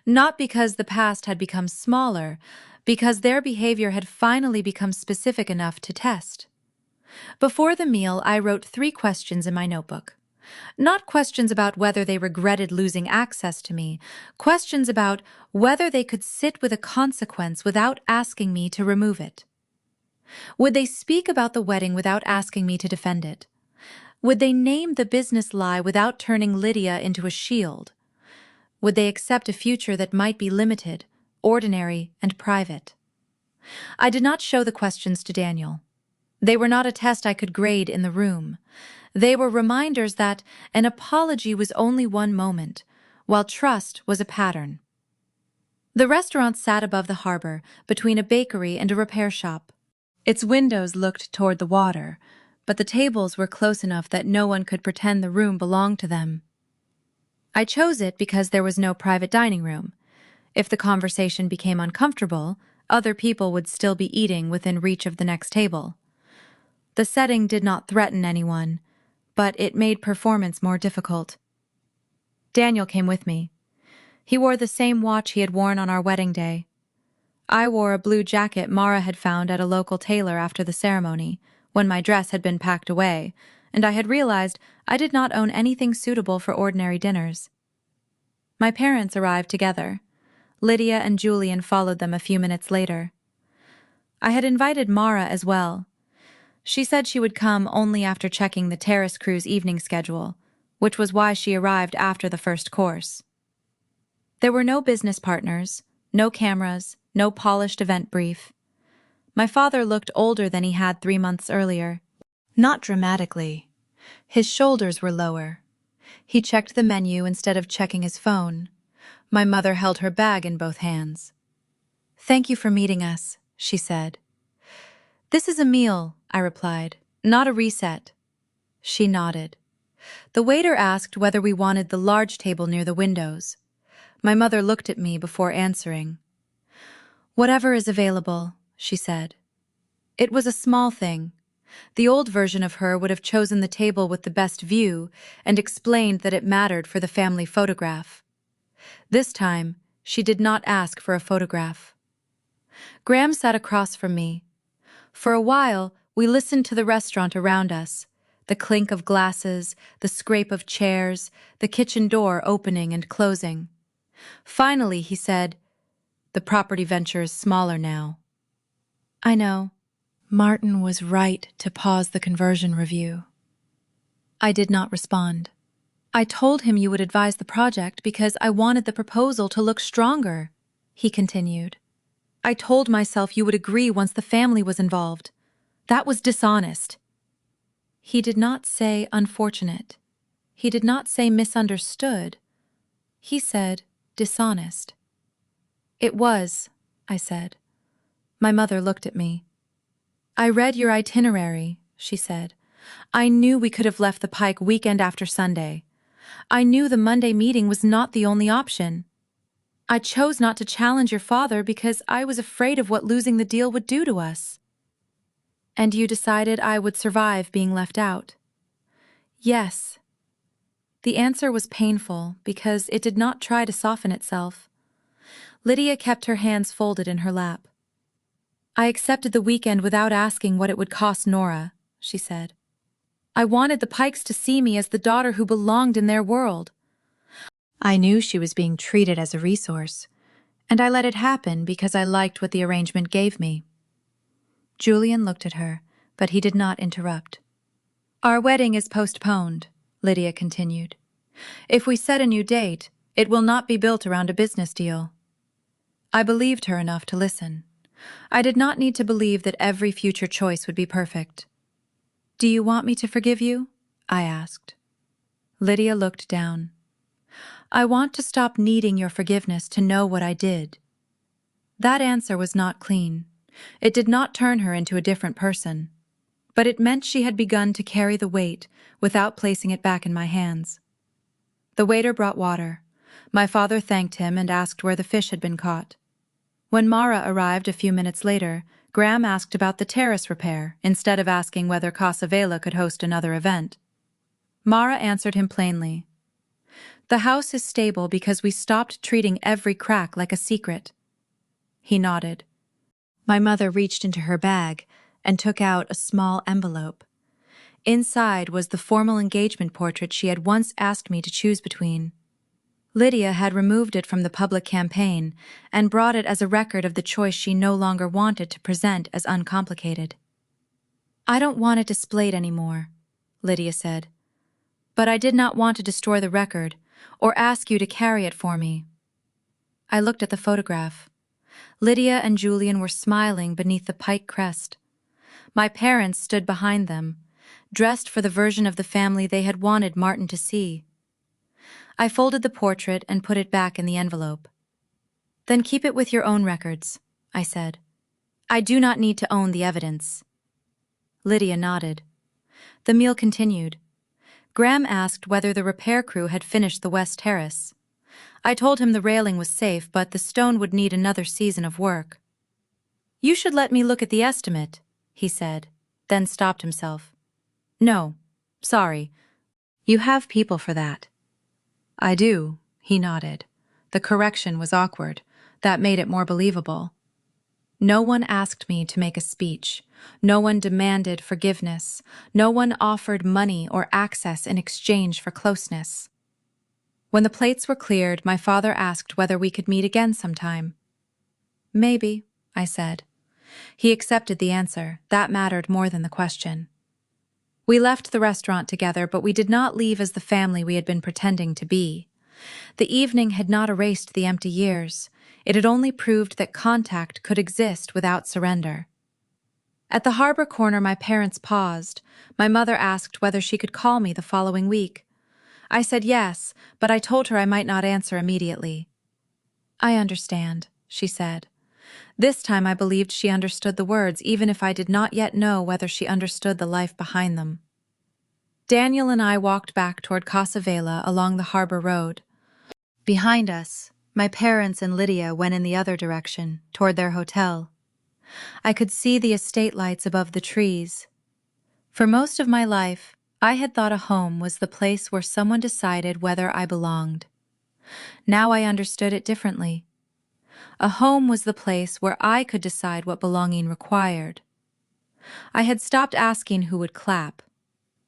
Not because the past had become smaller, because their behavior had finally become specific enough to test. Before the meal, I wrote 3 questions in my notebook. Not questions about whether they regretted losing access to me, questions about whether they could sit with a consequence without asking me to remove it. Would they speak about the wedding without asking me to defend it? Would they name the business lie without turning Lydia into a shield? Would they accept a future that might be limited, ordinary, and private? I did not show the questions to Daniel. They were not a test I could grade in the room. They were reminders that an apology was only one moment, while trust was a pattern. The restaurant sat above the harbor, between a bakery and a repair shop. Its windows looked toward the water, but the tables were close enough that no one could pretend the room belonged to them. I chose it because there was no private dining room. If the conversation became uncomfortable, other people would still be eating within reach of the next table. The setting did not threaten anyone, but it made performance more difficult. Daniel came with me. He wore the same watch he had worn on our wedding day. I wore a blue jacket Mara had found at a local tailor after the ceremony, when my dress had been packed away, and I had realized I did not own anything suitable for ordinary dinners. My parents arrived together. Lydia and Julian followed them a few minutes later. I had invited Mara as well. She said she would come only after checking the terrace cruise evening schedule, which was why she arrived after the first course. There were no business partners, no cameras, no polished event brief. My father looked older than he had 3 months earlier. Not dramatically. His shoulders were lower. He checked the menu instead of checking his phone. My mother held her bag in both hands. "Thank you for meeting us," she said. "This is a meal," I replied, "not a reset." She nodded. The waiter asked whether we wanted the large table near the windows. My mother looked at me before answering. "Whatever is available," she said. It was a small thing. The old version of her would have chosen the table with the best view and explained that it mattered for the family photograph. This time, she did not ask for a photograph. Graham sat across from me. For a while, we listened to the restaurant around us, the clink of glasses, the scrape of chairs, the kitchen door opening and closing. Finally, he said, "The property venture is smaller now." "I know. Martin was right to pause the conversion review." I did not respond. "I told him you would advise the project because I wanted the proposal to look stronger," he continued. "I told myself you would agree once the family was involved. That was dishonest." He did not say unfortunate. He did not say misunderstood. He said dishonest. "It was," I said. My mother looked at me. "I read your itinerary," she said. "I knew we could have left the Pike weekend after Sunday. I knew the Monday meeting was not the only option. I chose not to challenge your father because I was afraid of what losing the deal would do to us." "And you decided I would survive being left out?" "Yes." The answer was painful because it did not try to soften itself. Lydia kept her hands folded in her lap. "I accepted the weekend without asking what it would cost Nora," she said. "I wanted the Pikes to see me as the daughter who belonged in their world. I knew she was being treated as a resource, and I let it happen because I liked what the arrangement gave me." Julian looked at her, but he did not interrupt. "Our wedding is postponed," Lydia continued. "If we set a new date, it will not be built around a business deal." I believed her enough to listen. I did not need to believe that every future choice would be perfect. "Do you want me to forgive you?" I asked. Lydia looked down. "I want to stop needing your forgiveness to know what I did." That answer was not clean. It did not turn her into a different person. But it meant she had begun to carry the weight without placing it back in my hands. The waiter brought water. My father thanked him and asked where the fish had been caught. When Mara arrived a few minutes later, Graham asked about the terrace repair instead of asking whether Casa Vela could host another event. Mara answered him plainly. "The house is stable because we stopped treating every crack like a secret." He nodded. My mother reached into her bag and took out a small envelope. Inside was the formal engagement portrait she had once asked me to choose between. Lydia had removed it from the public campaign and brought it as a record of the choice she no longer wanted to present as uncomplicated. "I don't want it displayed anymore," Lydia said. "But I did not want to destroy the record or ask you to carry it for me." I looked at the photograph. Lydia and Julian were smiling beneath the Pike crest. My parents stood behind them, dressed for the version of the family they had wanted Martin to see. I folded the portrait and put it back in the envelope. "Then keep it with your own records," I said. "I do not need to own the evidence." Lydia nodded. The meal continued. Graham asked whether the repair crew had finished the west terrace. I told him the railing was safe, but the stone would need another season of work. "You should let me look at the estimate," he said, then stopped himself. "No, sorry. You have people for that." "I do," he nodded. The correction was awkward. That made it more believable. No one asked me to make a speech. No one demanded forgiveness. No one offered money or access in exchange for closeness. When the plates were cleared, my father asked whether we could meet again sometime. "Maybe," I said. He accepted the answer. That mattered more than the question. We left the restaurant together, but we did not leave as the family we had been pretending to be. The evening had not erased the empty years. It had only proved that contact could exist without surrender. At the harbor corner, my parents paused. My mother asked whether she could call me the following week. I said yes, but I told her I might not answer immediately. "I understand," she said. This time I believed she understood the words, even if I did not yet know whether she understood the life behind them. Daniel and I walked back toward Casa Vela along the harbor road. Behind us, my parents and Lydia went in the other direction, toward their hotel. I could see the estate lights above the trees. For most of my life, I had thought a home was the place where someone decided whether I belonged. Now I understood it differently. A home was the place where I could decide what belonging required. I had stopped asking who would clap.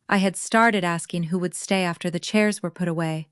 I had started asking who would stay after the chairs were put away.